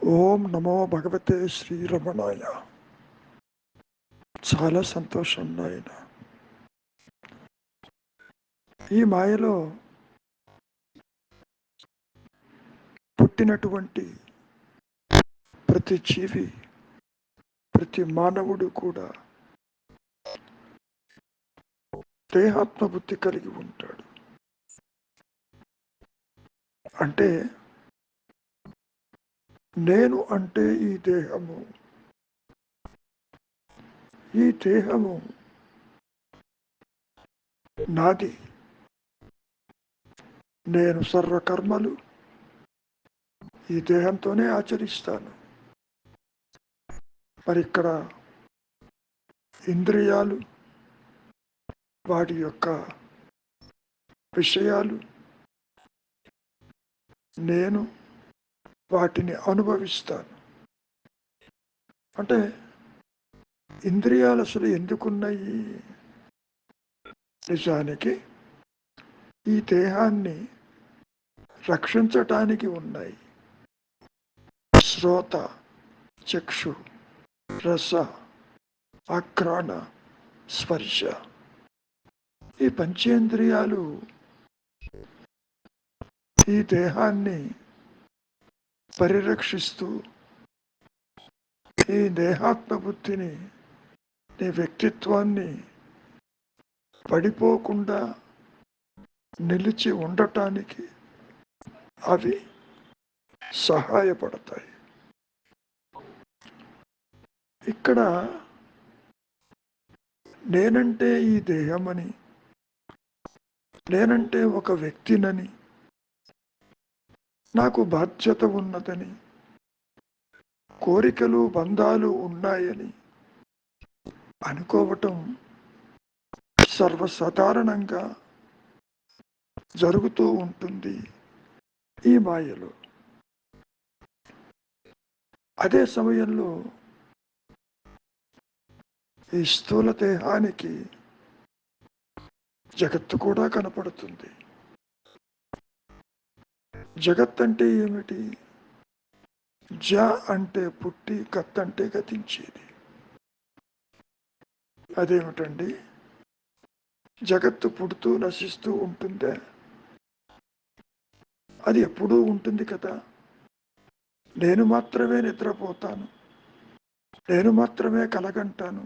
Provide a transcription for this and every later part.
ఓం నమో భగవతే శ్రీరమణాయ. చాలా సంతోషం నాయన. ఈ మాయలో పుట్టినటువంటి ప్రతి జీవి, ప్రతి మానవుడు కూడా దేహాత్మ బుద్ధి కలిగి ఉంటాడు. అంటే నేను అంటే ఈ దేహము, ఈ దేహము నాది, నేను సర్వకర్మలు ఈ దేహంతోనే ఆచరిస్తాను. మరి ఇక్కడ ఇంద్రియాలు, వాటి యొక్క విషయాలు, నేను వాటిని అనుభవిస్తాను. అంటే ఇంద్రియాలు అసలు ఎందుకున్నాయి? నిజానికి ఈ దేహాన్ని రక్షించటానికి ఉన్నాయి. శ్రోత, చక్షు, రస, ఆఘ్రాణ, స్పర్శ, ఈ పంచేంద్రియాలు ఈ దేహాన్ని పరిరక్షిస్తూ ఈ దేహాత్మ బుద్ధిని, నీ వ్యక్తిత్వాన్ని పడిపోకుండా నిలిచి ఉండటానికి అవి సహాయపడతాయి. ఇక్కడ నేనంటే ఈ దేహమని, నేనంటే ఒక వ్యక్తినని, నాకు బాధ్యత ఉన్నదని, కోరికలు బంధాలు ఉన్నాయని అనుకోవటం సర్వసాధారణంగా జరుగుతూ ఉంటుంది ఈ మాయలో. అదే సమయంలో ఈ స్థూల దేహానికి జగత్తు కూడా కనపడుతుంది. జగత్ అంటే ఏమిటి? జ అంటే పుట్టి, గత్ అంటే గతించేది. అదేమిటండి? జగత్తు పుడుతూ నశిస్తూ ఉంటుందే? అది ఎప్పుడూ ఉంటుంది కదా. నేను మాత్రమే నిద్రపోతాను, నేను మాత్రమే కలగంటాను.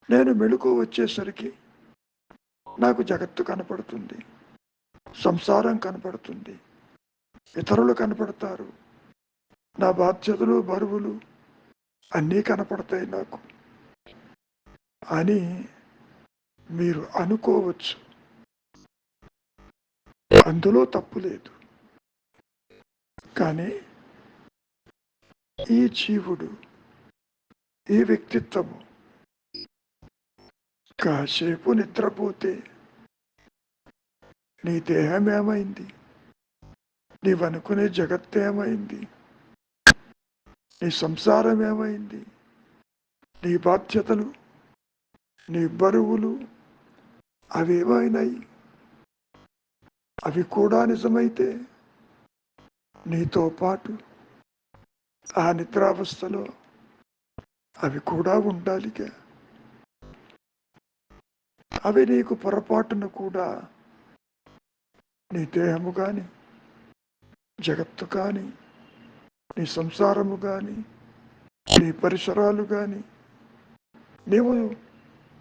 నేను మెళుకు వచ్చేసరికి నాకు జగత్తు కనపడుతుంది, సంసారం కనపడుతుంది, ఇతరులు కనపడతారు, నా బాధ్యతలు బరువులు అన్నీ కనపడతాయి నాకు అని మీరు అనుకోవచ్చు. అందులో తప్పు లేదు. కానీ ఈ జీవుడు, ఈ వ్యక్తిత్వము కాసేపు నిద్రపోతే నీ దేహం ఏమైంది? నీవనుకునే జగత్తు ఏమైంది? నీ సంసారం ఏమైంది? నీ బాధ్యతలు, నీ బరువులు అవేమైనాయి? అవి కూడా నిజమైతే నీతో పాటు ఆ నిద్రావస్థలో అవి కూడా ఉండాలిగా. అవి నీకు పొరపాటున కూడా నీ దేహము కానీ, జగత్తు కానీ, నీ సంసారము కానీ, నీ పరిసరాలు కానీ, నీవు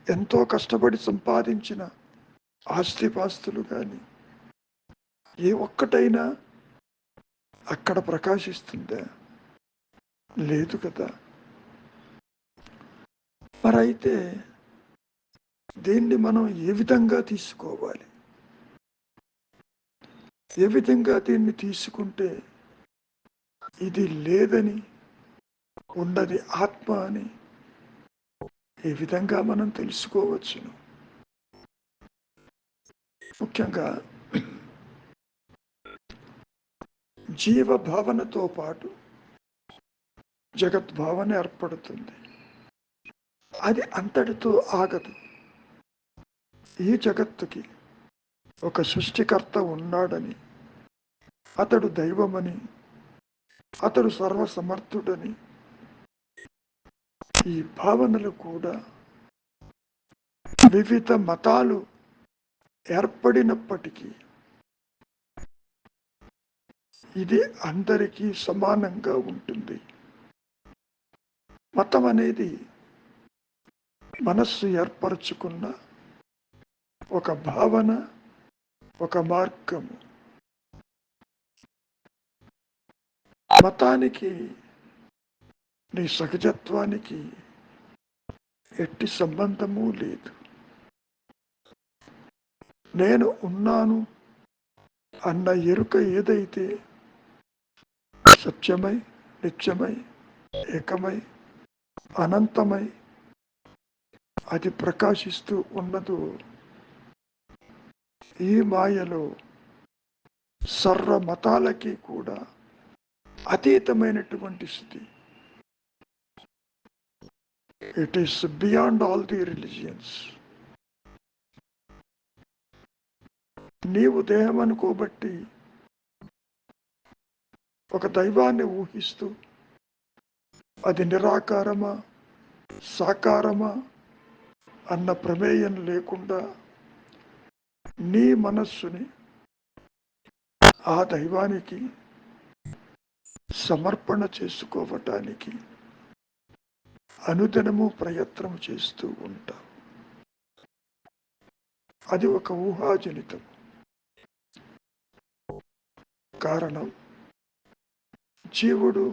ఎంతో కష్టపడి సంపాదించిన ఆస్తిపాస్తులు కానీ ఏ ఒక్కటైనా అక్కడ ప్రకాశిస్తుందా? లేదు కదా. మరైతే దీన్ని మనం ఏ విధంగా తీసుకోవాలి? ఏ విధంగా దీన్ని తీసుకుంటే ఇది లేదని, ఉన్నది ఆత్మ అని ఏ విధంగా మనం తెలుసుకోవచ్చును? ముఖ్యంగా జీవ భావనతో పాటు జగద్భావన ఏర్పడుతుంది. అది అంతటితో ఆగదు. ఈ జగత్తుకి ఒక సృష్టికర్త ఉన్నాడని, అతడు దైవమని, అతడు సర్వసమర్థుడని ఈ భావనలు కూడా వివిధ మతాలు ఏర్పడినప్పటికీ ఇది అందరికీ సమానంగా ఉంటుంది. మతం అనేది మనస్సు ఏర్పరచుకున్న ఒక భావన, ఒక మార్గము. మతానికి నీ సహజత్వానికి ఎట్టి సంబంధము లేదు. నేను ఉన్నాను అన్న ఎరుక ఏదైతే సత్యమై, నిత్యమై, ఏకమై, అనంతమై అది ప్రకాశిస్తూ ఉన్నదో ఈ మాయలో సర్వ మతాలకి కూడా అతీతమైనటువంటి స్థితి. It is beyond all the religions. నీవు దేహం అనుకోబట్టి ఒక దైవాన్ని ఊహిస్తూ అది నిరాకారమా సాకారమా అన్న ప్రమేయం లేకుండా నీ మనస్సుని ఆ దైవానికి సమర్పణ చేసుకోవటానికి అనుదినము ప్రయత్నం చేస్తూ ఉంటాం. అది ఒక ఊహాజనితం. కారణం జీవుడు,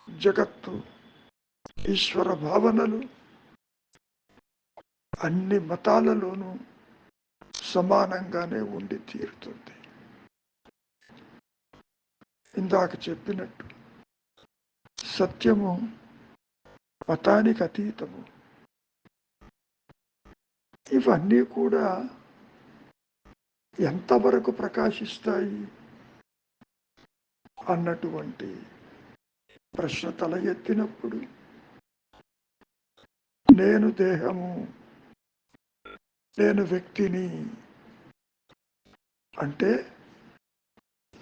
జగత్తు, ఈశ్వర భావనలు అన్ని మతాలలోనూ సమానంగానే ఉండి తీరుతుంది. ఇందాక చెప్పినట్టు సత్యము మతానికి అతీతము. ఇవన్నీ కూడా ఎంతవరకు ప్రకాశిస్తాయి అన్నటువంటి ప్రశ్న తల ఎత్తినప్పుడు నేను దేహము, నేను వ్యక్తిని అంటే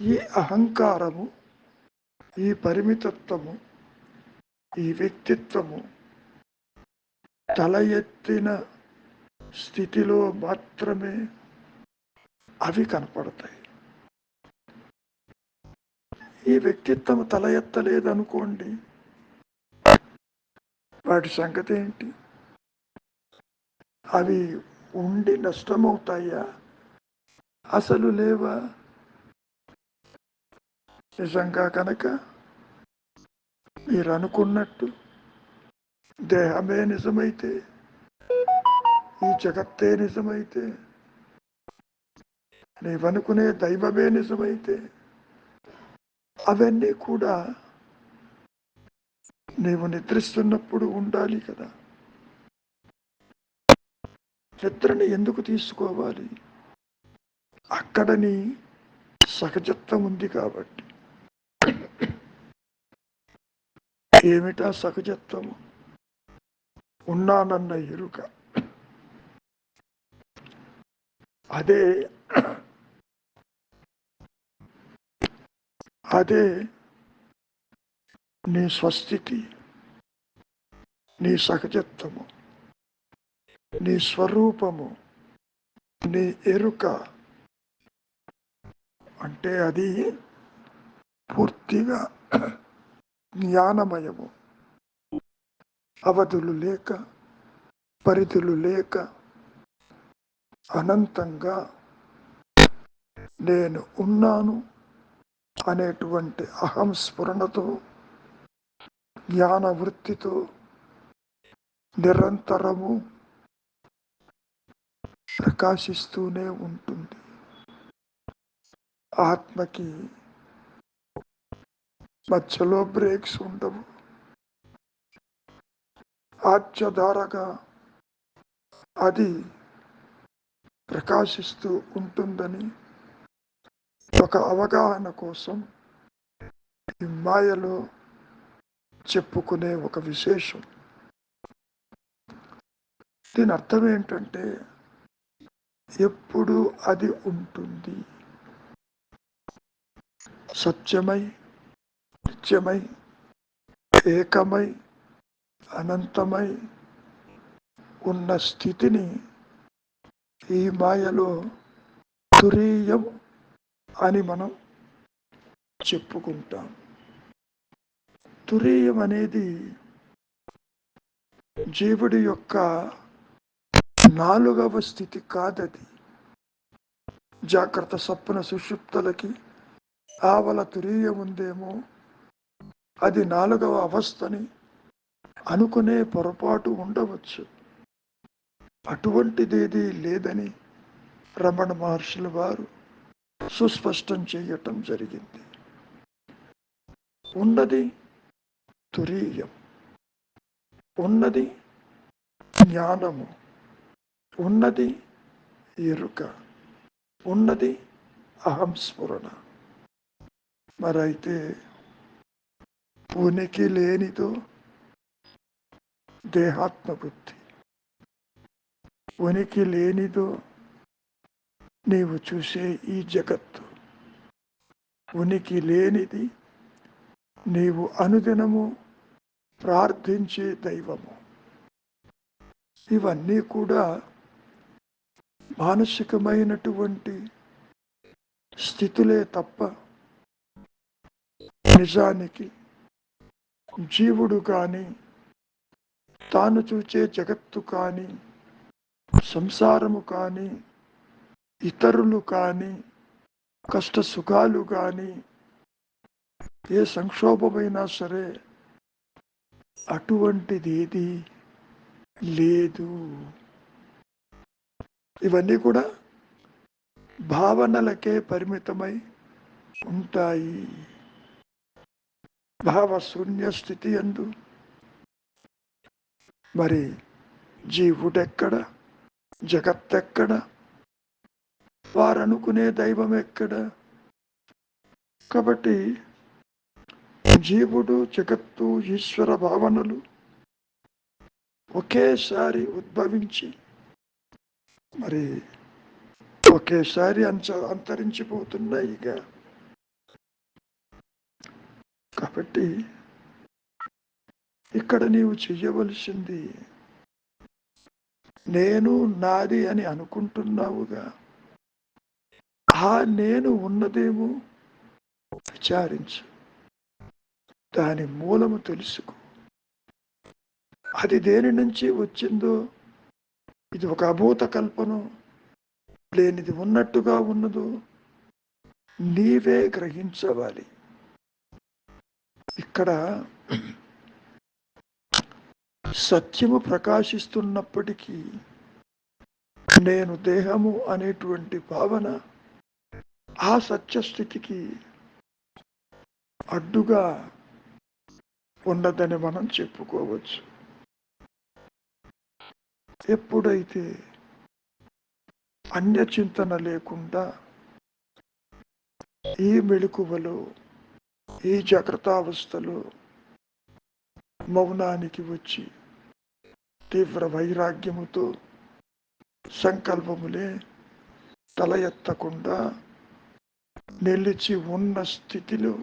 ఈ అహంకారము, ఈ పరిమితత్వము, ఈ వ్యక్తిత్వము తల ఎత్తిన స్థితిలో మాత్రమే అవి కనపడతాయి. ఈ వ్యక్తిత్వం తల ఎత్తలేదనుకోండి, వాటి సంగతి ఏంటి? అవి ఉండి నష్టమవుతాయా, అసలు లేవా? నిజంగా కనుక మీరు అనుకున్నట్టు దేహమే నిజమైతే, ఈ జగత్తే నిజమైతే, నీవనుకునే దైవమే నిజమైతే, అవన్నీ కూడా నీవు నిద్రిస్తున్నప్పుడు ఉండాలి కదా. నిద్రని ఎందుకు తీసుకోవాలి? అక్కడ నీ సహజత్వం ఉంది కాబట్టి. ఏమిటా సహజత్వము? ఉన్నానన్న ఎరుక. అదే అదే నీ స్వస్థితి, నీ సహజత్వము, నీ స్వరూపము, నీ ఎరుక. అంటే అది పూర్తిగా జ్ఞానమయము, అవధులు లేక, పరిధులు లేక, అనంతంగా నేను ఉన్నాను అనేటువంటి అహం స్ఫురణతో, జ్ఞాన వృత్తితో నిరంతరము ప్రకాశిస్తూనే ఉంటుంది. ఆత్మకి మధ్యలో బ్రేక్స్ ఉండవు. ఆత్యధారగా అది ప్రకాశిస్తూ ఉంటుందని ఒక అవగాహన కోసం ఈ మాయలో చెప్పుకునే ఒక విశేషం. దీని అర్థం ఏంటంటే ఎప్పుడు అది ఉంటుంది, సత్యమై, నిత్యమై, ఏకమై, అనంతమై ఉన్న స్థితిని ఈ మాయలో తురీయం అని మనం చెప్పుకుంటాం. తురీయం అనేది జీవుడి యొక్క 4వ స్థితి కాదది. జాగ్రత్త, సప్న, సుషుప్తలకి ఆవల తురీయం ఉందేమో, అది 4వ అవస్థని అనుకునే పొరపాటు ఉండవచ్చు. అటువంటిదేదీ లేదని రమణ మహర్షుల వారు సుస్పష్టం చేయటం జరిగింది. ఉన్నది తురీయం, ఉన్నది జ్ఞానము, ఉన్నది ఎరుక, ఉన్నది అహంస్ఫురణ. మరైతే ఉనికి లేనిదో దేహాత్మబుద్ధి, ఉనికి లేనిదో నీవు చూసే ఈ జగత్తు, ఉనికి లేనిది నీవు అనుదినము ప్రార్థించే దైవము. ఇవన్నీ కూడా మానసికమైనటువంటి స్థితులే తప్ప నిజానికి జీవుడు కానీ, తాను చూచే జగత్తు కానీ, సంసారము కానీ, ఇతరులు కానీ, కష్ట సుఖాలు కానీ, ఏ సంక్షోభమైనా సరే అటువంటిది ఏది లేదు. ఇవన్నీ కూడా భావనలకే పరిమితమై ఉంటాయి. భావశూన్య స్థితి యందు మరి జీవుడెక్కడ, జగత్తెక్కడ, వారనుకునే దైవం ఎక్కడ? కాబట్టి జీవుడు, జగత్తు, ఈశ్వర భావనలు ఒకేసారి ఉద్భవించి మరి ఒకేసారి అంతరించిపోతున్నాయిగా. కాబట్టి ఇక్కడ నీవు చెయ్యవలసింది, నేను నాది అని అనుకుంటున్నావుగా, ఆ నేను ఉన్నదేమో విచారించు, దాని మూలము తెలుసుకో. అది దేని నుంచి వచ్చిందో, ఇది ఒక అభూత కల్పన, లేనిది ఉన్నట్టుగా ఉన్నదో నీవే గ్రహించవాలి. ఇక్కడ సత్యము ప్రకాశిస్తున్నప్పటికీ నేను దేహము అనేటువంటి భావన ఆ సత్యస్థితికి అడ్డుగా ఉన్నదని మనం చెప్పుకోవచ్చు. ఎప్పుడైతే అన్య చింతన లేకుండా ఈ మెళకువలో, ఈ జాగ్రత్తావస్థలో మౌనానికి వచ్చి తీవ్ర వైరాగ్యముతో సంకల్పములే తల ఎత్తకుండా నిలిచి ఉన్న స్థితిలో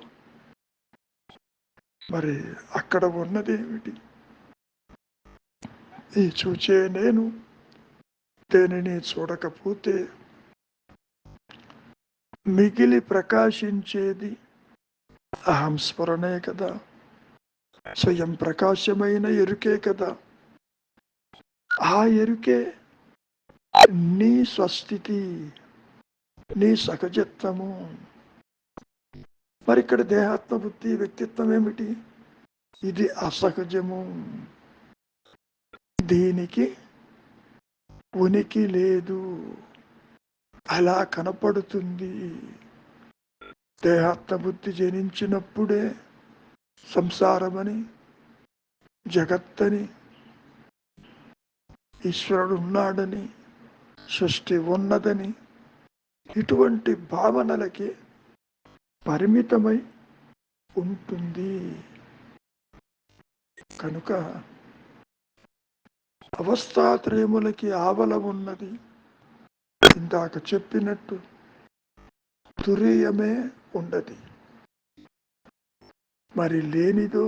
మరి అక్కడ ఉన్నదేమిటి? ఈ చూచే నేను దేనిని చూడకపోతే మిగిలి ప్రకాశించేది అహంస్మరణే కదా, స్వయం ప్రకాశమైన ఎరుకే కదా. ఆ ఎరుకే నీ స్వస్థితి, నీ సహజత్వము. మరి ఇక్కడ దేహాత్మ బుద్ధి వ్యక్తిత్వం ఏమిటి? ఇది అసహజము, దీనికి ఉనికి లేదు, అలా కనపడుతుంది. దేహాత్మ బుద్ధి జనించినప్పుడే సంసారమని, జగత్తని, ఈశ్వరుడు ఉన్నాడని, సృష్టి ఉన్నదని ఇటువంటి భావనలకి పరిమితమై ఉంటుంది. కనుక అవస్థాత్రయములకి ఆవల ఉన్నది ఇందాక చెప్పినట్టు తురీయమే ఉండది. మరి లేనిదో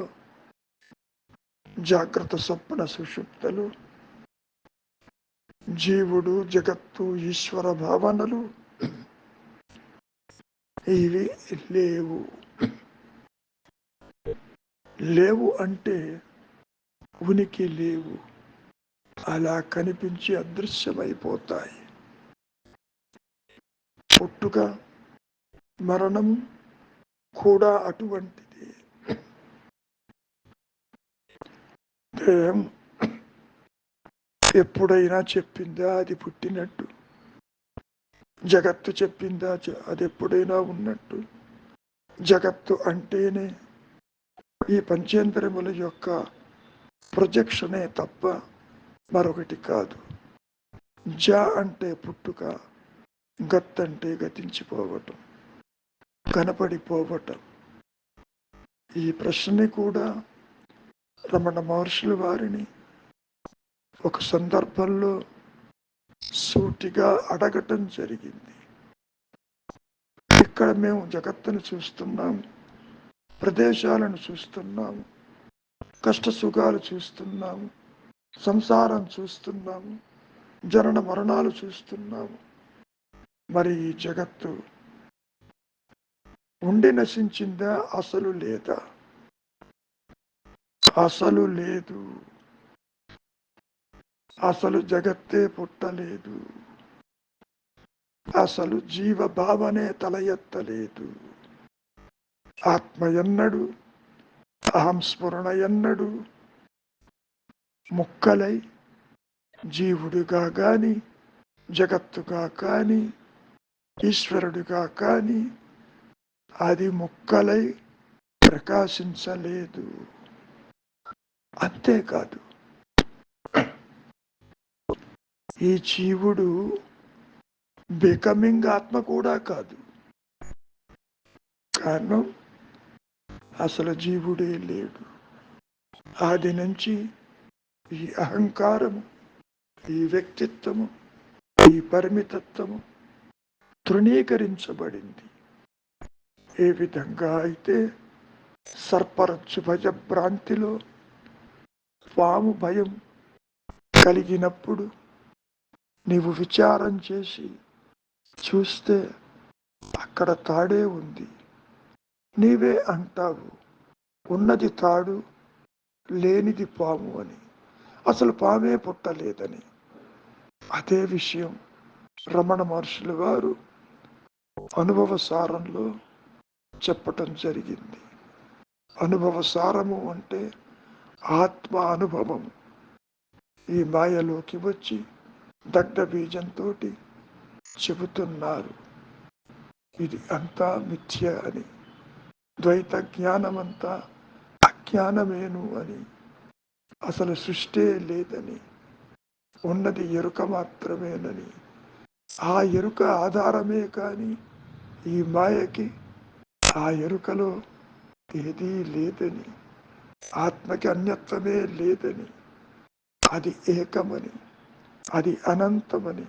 జాగ్రత్త స్వప్న సుషుప్తలు, జీవుడు, జగత్తు, ఈశ్వర భావనలు ఇవి లేవు. లేవు అంటే ఉనికి లేవు, అలా కనిపించి అదృశ్యమైపోతాయి. పుట్టుక మరణం కూడా అటువంటిది. దేహం ఎప్పుడైనా చెప్పిందా అది పుట్టినట్టు? జగత్తు చెప్పిందా అది ఎప్పుడైనా ఉన్నట్టు? జగత్తు అంటేనే ఈ పంచేంద్రియముల యొక్క ప్రొజెక్షనే తప్ప మరొకటి కాదు. జ అంటే పుట్టుక, గత్ అంటే గతించిపోవటం, కనపడిపోవటం. ఈ ప్రశ్నని కూడా రమణ మహర్షుల వారిని ఒక సందర్భంలో సూటిగా అడగటం జరిగింది. ఇక్కడ మేము జగత్తును చూస్తున్నాము, ప్రదేశాలను చూస్తున్నాము, కష్ట సుఖాలు చూస్తున్నాము, సంసారం చూస్తున్నాము, జనన మరణాలు చూస్తున్నాము. మరి ఈ జగత్తు ఉండి నశించిందా? అసలు లేదా? అసలు లేదు. అసలు జగత్తే పుట్టలేదు. అసలు జీవ భావనే తల ఎత్తలేదు. ఆత్మ ఎన్నడు, అహం స్ఫురణ ఎన్నడు ముక్కలై జీవుడిగా కాని, జగత్తుగా కాని, ఈశ్వరుడిగా కాని అది ముక్కలై ప్రకాశించలేదు. అంతేకాదు, ఈ జీవుడు బికమింగ్ ఆత్మ కూడా కాదు. కారణం అసలు జీవుడే లేడు. ఆది నుంచి ఈ అహంకారము, ఈ వ్యక్తిత్వము, ఈ పరిమితత్వము తృణీకరించబడింది. ఏ విధంగా అయితే సర్పరచ్చు భయభ్రాంతిలో పాము భయం కలిగినప్పుడు నీవు విచారం చేసి చూస్తే అక్కడ తాడే ఉంది, నీవే అంటావు ఉన్నది తాడు, లేనిది పాము అని. అసలు పామే పుట్టలేదని. అదే విషయం రమణ మహర్షుల వారు అనుభవ సారంలో చెప్పటం జరిగింది. అనుభవ సారము అంటే ఆత్మ అనుభవం. ఈ మాయలోకి వచ్చి దగ్ధ బీజంతో చెబుతున్నారు ఇది అంతా మిథ్య అని, ద్వైత జ్ఞానమంతా అజ్ఞానమేను అని, అసలు సృష్టి లేదని, ఉన్నది ఎరుక మాత్రమేనని, ఆ ఎరుక ఆధారమే కానీ ఈ మాయకి ఆ ఎరుకలో ఏదీ లేదని, ఆత్మకి అన్యత్వమే లేదని, అది ఏకమని, అది అనంతమని,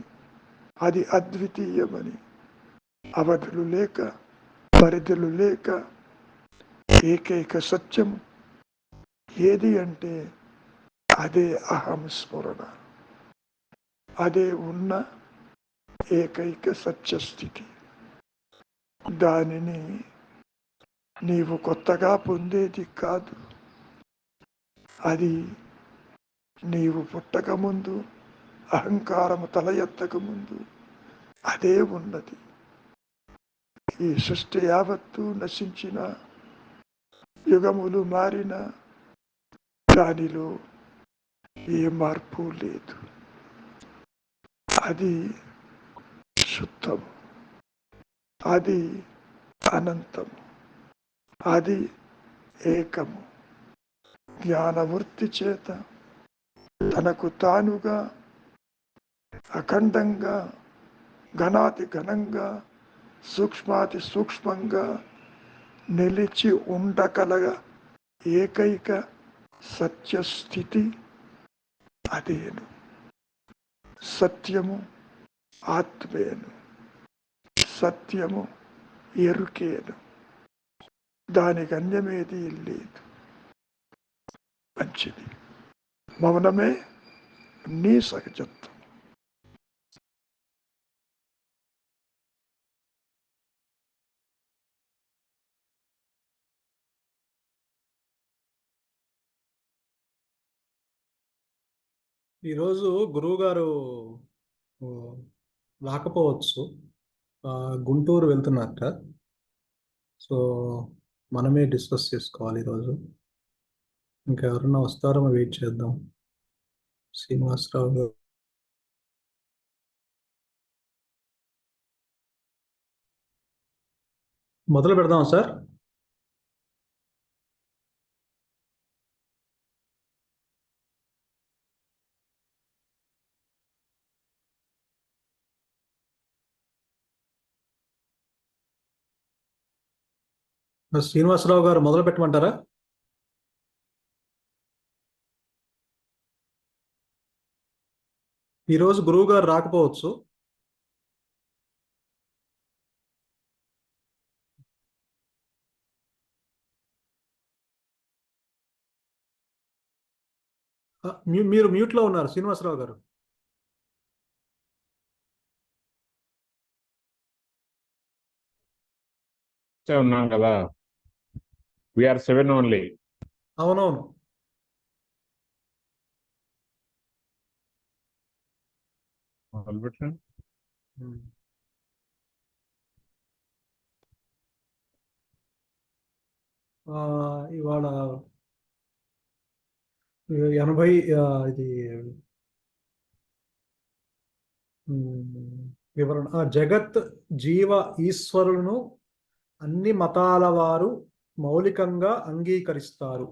అది అద్వితీయమని, అవధులు లేక పరిధులు లేక ఏకైక సత్యం ఏది అంటే అదే అహం స్మరణ. అదే ఉన్న ఏకైక సత్యస్థితి. దానిని నీవు కొత్తగా పొందేది కాదు. అది నీవు పుట్టకముందు, అహంకారము తల ఎత్తకముందు అదే ఉన్నది. ఈ సృష్టి యావత్తు నశించిన, యుగములు మారిన, దానిలో ఏ మార్పు లేదు. అది శుద్ధము, అది అనంతము, అది ఏకము. జ్ఞానవృత్తి చేత తనకు తానుగా అఖండంగా, ఘనాతి ఘనంగా, సూక్ష్మాతి సూక్ష్మంగా నిలిచి ఉండగలగ ఏకైక సత్యస్థితి అదేను. సత్యము ఆత్మేను, సత్యము ఎరుకేను. దానికి అన్యమేది లేదు. మంచిది. మౌనమే నీ సహజత్వం. ఈరోజు గురువుగారు రాకపోవచ్చు, గుంటూరు వెళ్తున్నారట. సో మనమే డిస్కస్ చేసుకోవాలి ఈరోజు. ఇంకా ఎవరన్నా వస్తారో వెయిట్ చేద్దాం. శ్రీనివాసరావు గారు మొదలు పెడదాం సార్. శ్రీనివాసరావు గారు మొదలు పెట్టమంటారా? ఈరోజు గురువు గారు రాకపోవచ్చు. మీరు మ్యూట్లో ఉన్నారు శ్రీనివాసరావు గారు. ఉన్నాం కదా, వీఆర్ 7 ఓన్లీ. అవునవును. ఇవాళ 80 ఇది వివరణ. జగత్ జీవ ఈశ్వరులను అన్ని మతాల వారు మౌలికంగా అంగీకరిస్తారు.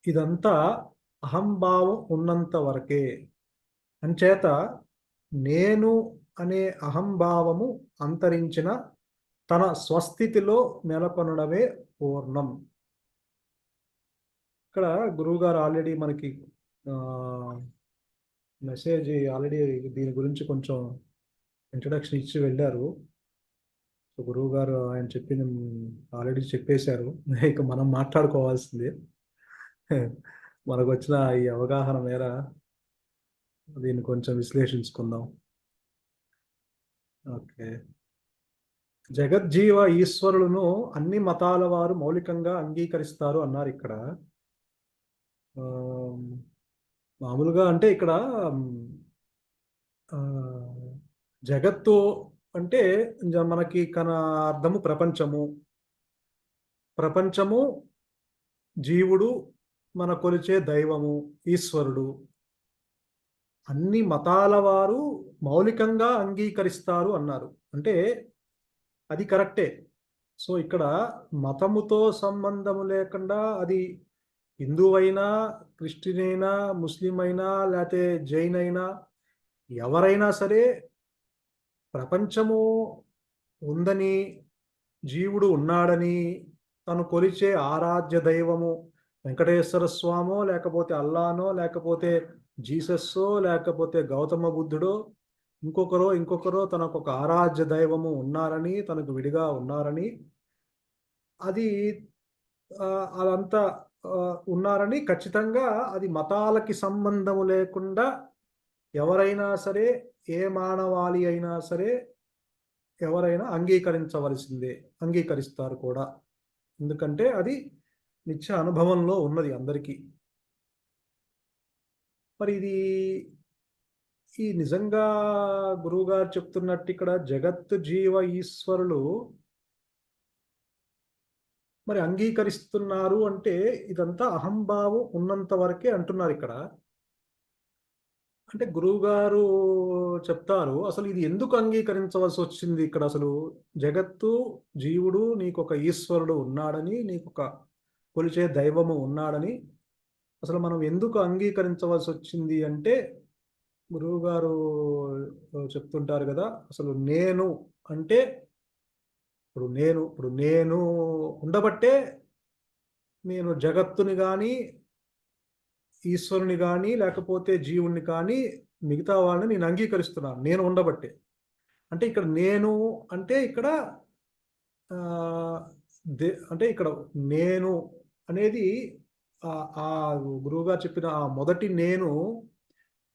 ఇదంతా అహంభావం ఉన్నంత వరకే. అంచేత నేను అనే అహంభావము అంతరించిన తన స్వస్థితిలో నెలకొనడమే పూర్ణం. ఇక్కడ గురువుగారు ఆల్రెడీ మనకి మెసేజ్ ఆల్రెడీ దీని గురించి కొంచెం ఇంట్రడక్షన్ ఇచ్చి వెళ్ళారు. సో గురువు గారు ఆయన చెప్పింది ఆల్రెడీ చెప్పేశారు. ఇక మనం మాట్లాడుకోవాల్సిందే. మనకు వచ్చిన ఈ అవగాహన మేర దీన్ని కొంచెం విశ్లేషించుకుందాం. ఓకే. జగజ్జీవ ఈశ్వరులను అన్ని మతాల వారు మౌలికంగా అంగీకరిస్తారు అన్నారు. ఇక్కడ మామూలుగా అంటే ఇక్కడ జగత్తు అంటే మనకి అర్థము ప్రపంచము, జీవుడు, మన కొలిచే దైవము, ఈశ్వరుడు. అన్ని మతాల వారు మౌలికంగా అంగీకరిస్తారు అన్నారు. అంటే అది కరెక్టే. సో ఇక్కడ మతముతో సంబంధము లేకుండా అది హిందువైనా, క్రిస్టియన్ అయినా, ముస్లిం అయినా, లేకపోతే జైన్ అయినా, ఎవరైనా సరే ప్రపంచము ఉందని, జీవుడు ఉన్నాడని, తను కొలిచే ఆరాధ్య దైవము వెంకటేశ్వర స్వామో, లేకపోతే అల్లానో, లేకపోతే జీసస్సో, లేకపోతే గౌతమ బుద్ధుడో, ఇంకొకరో తనకు ఒక ఆరాధ్య దైవము ఉన్నారని, తనకు విడిగా ఉన్నారని, అది అదంతా ఉన్నారని ఖచ్చితంగా అది మతాలకి సంబంధము లేకుండా ఎవరైనా సరే, ఏ మానవాళి అయినా సరే ఎవరైనా అంగీకరిస్తారు కూడా. ఎందుకంటే అది నిత్య అనుభవంలో ఉన్నది అందరికీ. మరి ఇది ఈ నిజంగా గురువుగారు చెప్తున్నట్టు ఇక్కడ జగత్ జీవ ఈశ్వరులు మరి అంగీకరిస్తున్నారు అంటే ఇదంతా అహంభావం ఉన్నంత వరకే అంటున్నారు ఇక్కడ. అంటే గురువుగారు చెప్తారు అసలు ఇది ఎందుకు అంగీకరించవలసి వచ్చింది ఇక్కడ. అసలు జగత్తు, జీవుడు, నీకు ఒక ఈశ్వరుడు ఉన్నాడని, నీకు ఒక కొలిచే దైవము ఉన్నాడని అసలు మనం ఎందుకు అంగీకరించవలసి వచ్చింది అంటే గురువుగారు చెప్తుంటారు కదా, అసలు నేను అంటే ఇప్పుడు నేను ఉండబట్టే నేను జగత్తుని కానీ, ఈశ్వరుని కానీ, లేకపోతే జీవుణ్ణి కానీ, మిగతా వాళ్ళని నేను అంగీకరిస్తున్నాను నేను ఉండబట్టే. అంటే ఇక్కడ నేను అంటే ఇక్కడ అంటే ఇక్కడ నేను అనేది ఆ గురువుగారు చెప్పిన ఆ మొదటి నేను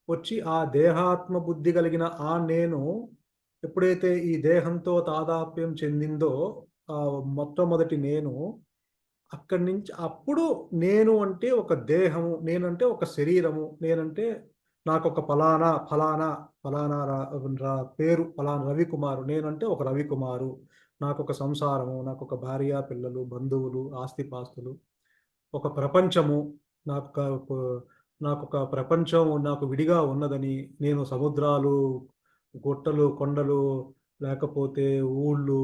వచ్చి ఆ దేహాత్మ బుద్ధి కలిగిన ఆ నేను ఎప్పుడైతే ఈ దేహంతో తాదాప్యం చెందిందో ఆ మొట్టమొదటి నేను అక్కడి నుంచి అప్పుడు నేను అంటే ఒక దేహము, నేనంటే ఒక శరీరము, నేనంటే నాకు ఒక ఫలానా ఫలానా ఫలానా పేరు ఫలానా రవికుమారు, నేనంటే ఒక రవికుమారు, నాకు ఒక సంసారము, నాకు ఒక భార్య పిల్లలు బంధువులు ఆస్తిపాస్తులు, ఒక ప్రపంచము, నాకు నాకు ఒక ప్రపంచం నాకు విడిగా ఉన్నదని, నేను సముద్రాలు గుట్టలు కొండలు లేకపోతే ఊళ్ళు,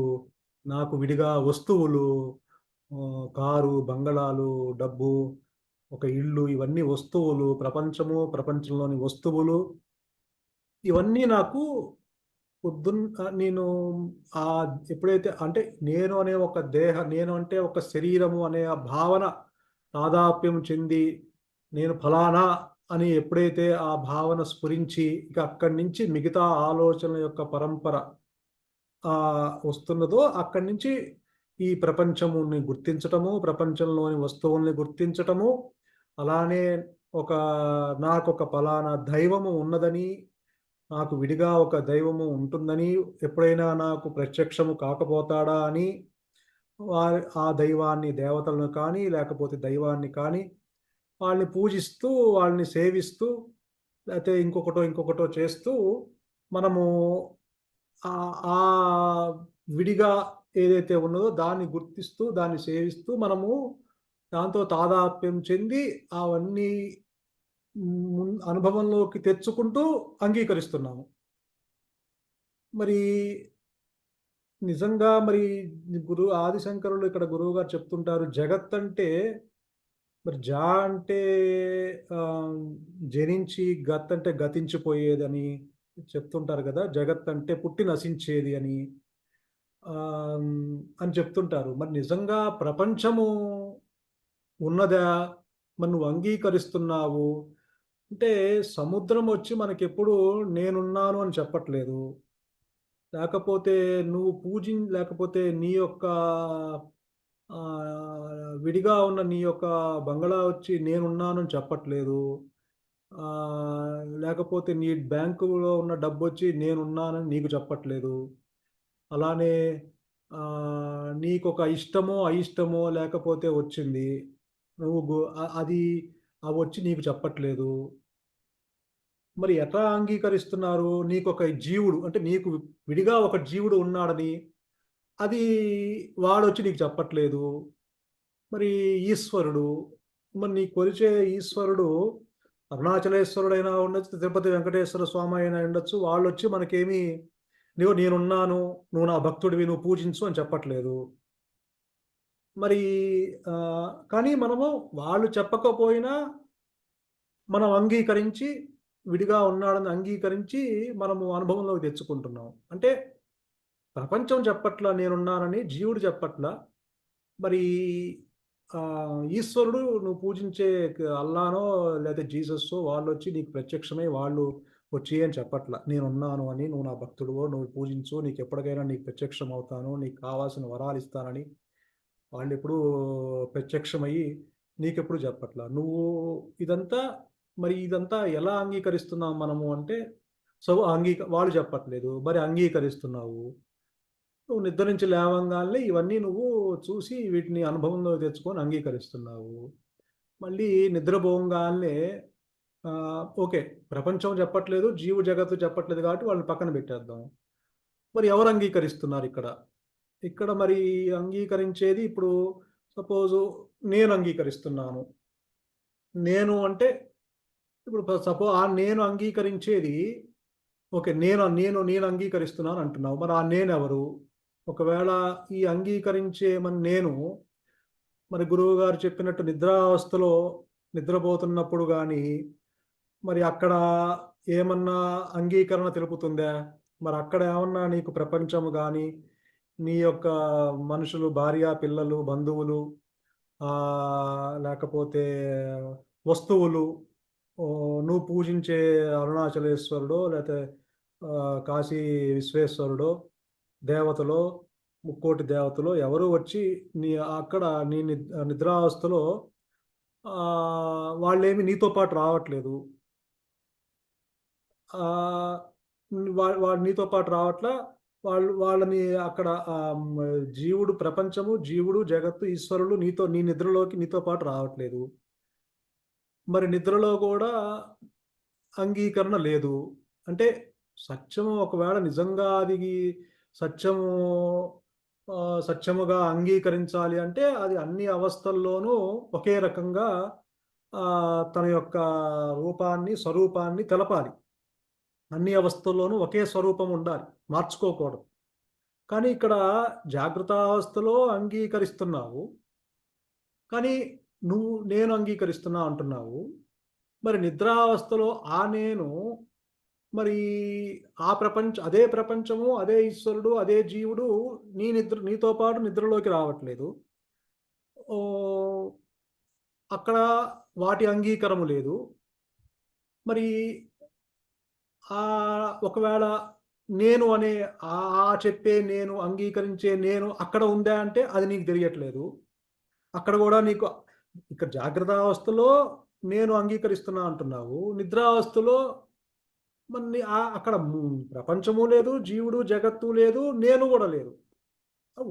నాకు విడిగా వస్తువులు, కారు బంగళాలు డబ్బు ఒక ఇల్లు, ఇవన్నీ వస్తువులు, ప్రపంచము ప్రపంచంలోని వస్తువులు, ఇవన్నీ నాకు నేను ఎప్పుడైతే అంటే నేను అనే ఒక నేను అంటే ఒక శరీరము అనే ఆ భావన తాదాప్యం చెంది నేను ఫలానా అని ఎప్పుడైతే ఆ భావన స్ఫురించి ఇక అక్కడి నుంచి మిగతా ఆలోచనల యొక్క పరంపర వస్తున్నదో అక్కడి నుంచి ఈ ప్రపంచముని గుర్తించటము, ప్రపంచంలోని వస్తువుల్ని గుర్తించటము, అలానే నాకొక ఫలానా దైవము ఉన్నదని, నాకు విడిగా ఒక దైవము ఉంటుందని, ఎప్పుడైనా నాకు ప్రత్యక్షము కాకపోతాడా అని ఆ దైవాన్ని దేవతలను కానీ లేకపోతే దైవాన్ని కానీ వాళ్ళని పూజిస్తూ వాళ్ళని సేవిస్తూ లేకపోతే ఇంకొకటో చేస్తూ మనము ఆ విడిగా ఏదైతే ఉన్నదో దాన్ని గుర్తిస్తూ దాన్ని సేవిస్తూ మనము దాంతో తాదాప్యం చెంది అవన్నీ అనుభవంలోకి తెచ్చుకుంటూ అంగీకరిస్తున్నాము. మరి నిజంగా మరి ఆదిశంకరులు ఇక్కడ గురువుగారు చెప్తుంటారు జగత్ అంటే మరి అంటే జనించి గత్ అంటే గతించిపోయేదని చెప్తుంటారు కదా, జగత్ అంటే పుట్టి నశించేది అని అని చెప్తుంటారు. మరి నిజంగా ప్రపంచము ఉన్నదా? మరి నువ్వు అంగీకరిస్తున్నావు అంటే సముద్రం వచ్చి మనకెప్పుడు నేనున్నాను అని చెప్పట్లేదు. లేకపోతే లేకపోతే నీ యొక్క విడిగా ఉన్న నీ యొక్క బంగళా వచ్చి నేనున్నానని చెప్పట్లేదు. లేకపోతే నీ బ్యాంకులో ఉన్న డబ్బొచ్చి నేనున్నానని నీకు చెప్పట్లేదు. అలానే నీకొక ఇష్టమో, అయిష్టమో లేకపోతే వచ్చింది. అది అవొచ్చి నీకు చెప్పట్లేదు. మరి ఎట్లా అంగీకరిస్తున్నారు? నీకొక జీవుడు అంటే నీకు విడిగా ఒక జీవుడు ఉన్నాడని, అది వాడొచ్చి నీకు చెప్పట్లేదు. మరి ఈశ్వరుడు, మరి నీకు కొలిచే ఈశ్వరుడు అరుణాచలేశ్వరుడైనా ఉండొచ్చు, తిరుపతి వెంకటేశ్వర స్వామి అయినా ఉండొచ్చు. వాళ్ళొచ్చి మనకేమి నేనున్నాను, నువ్వు నా భక్తుడివి, నువ్వు పూజించు అని చెప్పట్లేదు. మరి కానీ మనము వాళ్ళు చెప్పకపోయినా మనం అంగీకరించి విడిగా ఉన్నాడని అంగీకరించి మనము అనుభవంలోకి తెచ్చుకుంటున్నాం. అంటే ప్రపంచం చెప్పట్లా నేనున్నానని, జీవుడు చెప్పట్లా. మరి ఈశ్వరుడు నువ్వు పూజించే అల్లానో లేదా జీసస్సో వాళ్ళొచ్చి నీకు ప్రత్యక్షమై వాళ్ళు వచ్చి అని చెప్పట్లా. నేనున్నాను అని, నువ్వు నా భక్తుడివో, నువ్వు పూజించు, నీకు ఎప్పటికైనా నీకు ప్రత్యక్షం అవుతాను, నీకు కావాల్సిన వరాలు ఇస్తానని వాళ్ళెప్పుడూ ప్రత్యక్షమయ్యి నీకెప్పుడు చెప్పట్లా. నువ్వు ఇదంతా ఎలా అంగీకరిస్తున్నాం మనము అంటే వాళ్ళు చెప్పట్లేదు. మరి అంగీకరిస్తున్నావు. నువ్వు నిద్ర నుంచి లేవంగానే ఇవన్నీ నువ్వు చూసి వీటిని అనుభవంలో తెచ్చుకొని అంగీకరిస్తున్నావు. మళ్ళీ నిద్రపోంగానే ఓకే. ప్రపంచం చెప్పట్లేదు, జీవ జగత్తు చెప్పట్లేదు కాబట్టి వాళ్ళని పక్కన పెట్టేద్దాం. మరి ఎవరు అంగీకరిస్తున్నారు ఇక్కడ? ఇక్కడ మరి అంగీకరించేది ఇప్పుడు సపోజు నేను అంగీకరిస్తున్నాను. నేను అంటే ఇప్పుడు నేను అంగీకరించేది ఓకే. నేను అంగీకరిస్తున్నాను అంటున్నావు. మరి ఆ నేనెవరు? ఒకవేళ ఈ అంగీకరించే నేను మరి గురువుగారు చెప్పినట్టు నిద్రావస్థలో నిద్రపోతున్నప్పుడు గానీ, మరి అక్కడ ఏమన్నా అంగీకరణ తెలుపుతుందా? మరి అక్కడ ఏమన్నా నీకు ప్రపంచము గానీ, నీ యొక్క మనుషులు, భార్య, పిల్లలు, బంధువులు లేకపోతే వస్తువులు, నువ్వు పూజించే అరుణాచలేశ్వరుడో లేతే కాశీ విశ్వేశ్వరుడో, దేవతలో, ముక్కోటి దేవతలు ఎవరు వచ్చి అక్కడ నీ నిద్రావస్థలో వాళ్ళేమి నీతో పాటు రావట్లేదు. వాడు నీతో పాటు రావట్లా. వాళ్ళని అక్కడ జీవుడు, ప్రపంచము, జీవుడు, జగత్తు, ఈశ్వరులు నీ నిద్రలోకి నీతో పాటు రావట్లేదు. మరి నిద్రలో కూడా అంగీకరణ లేదు. అంటే సత్యము ఒకవేళ నిజంగా అది సత్యముగా అంగీకరించాలి అంటే అది అన్ని అవస్థల్లోనూ ఒకే రకంగా తన యొక్క స్వరూపాన్ని తెలపాలి. అన్ని అవస్థల్లోనూ ఒకే స్వరూపం ఉండాలి, మార్చుకోకూడదు. కానీ ఇక్కడ జాగ్రత్తావస్థలో అంగీకరిస్తున్నావు, కానీ నేను అంగీకరిస్తున్నా అంటున్నావు. మరి నిద్రావస్థలో నేను మరి అదే ప్రపంచము, అదే ఈశ్వరుడు, అదే జీవుడు నీతో పాటు నిద్రలోకి రావట్లేదు. అక్కడ వాటి అంగీకారము లేదు. మరి ఒకవేళ నేను అనే చెప్పే నేను, అంగీకరించే నేను అక్కడ ఉందా అంటే అది నీకు తెలియట్లేదు. అక్కడ కూడా నీకు ఇక్కడ జాగ్రత్తావస్థలో నేను అంగీకరిస్తున్నా అంటున్నావు, నిద్రావస్థలో మరి అక్కడ ప్రపంచము లేదు, జీవుడు, జగత్తు లేదు, నేను కూడా లేదు.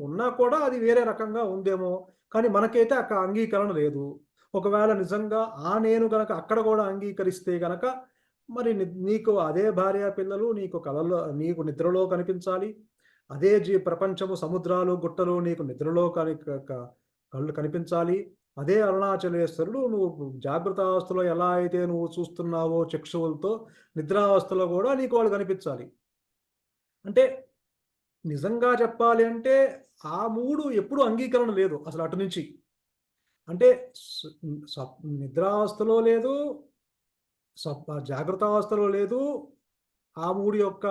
ఉన్నా కూడా అది వేరే రకంగా ఉందేమో, కానీ మనకైతే అక్కడ అంగీకరణ లేదు. ఒకవేళ నిజంగా నేను గనక అక్కడ కూడా అంగీకరిస్తే గనక మరి నీకు అదే భార్య పిల్లలు నీకు నిద్రలో కనిపించాలి. అదే ప్రపంచము, సముద్రాలు, గుట్టలు నీకు నిద్రలో కళ్ళు కనిపించాలి. అదే అరుణాచలేశ్వరుడు నువ్వు జాగ్రత్తావస్థలో ఎలా అయితే నువ్వు చూస్తున్నావో చక్షువులతో, నిద్రావస్థలో కూడా నీకు వాళ్ళు కనిపించాలి. అంటే నిజంగా చెప్పాలి అంటే ఆ మూడు ఎప్పుడు అంగీకరణ లేదు అసలు అటు నుంచి. అంటే నిద్రావస్థలో లేదు, జాగ్రత్తావస్థలో లేదు. ఆ మూడు యొక్క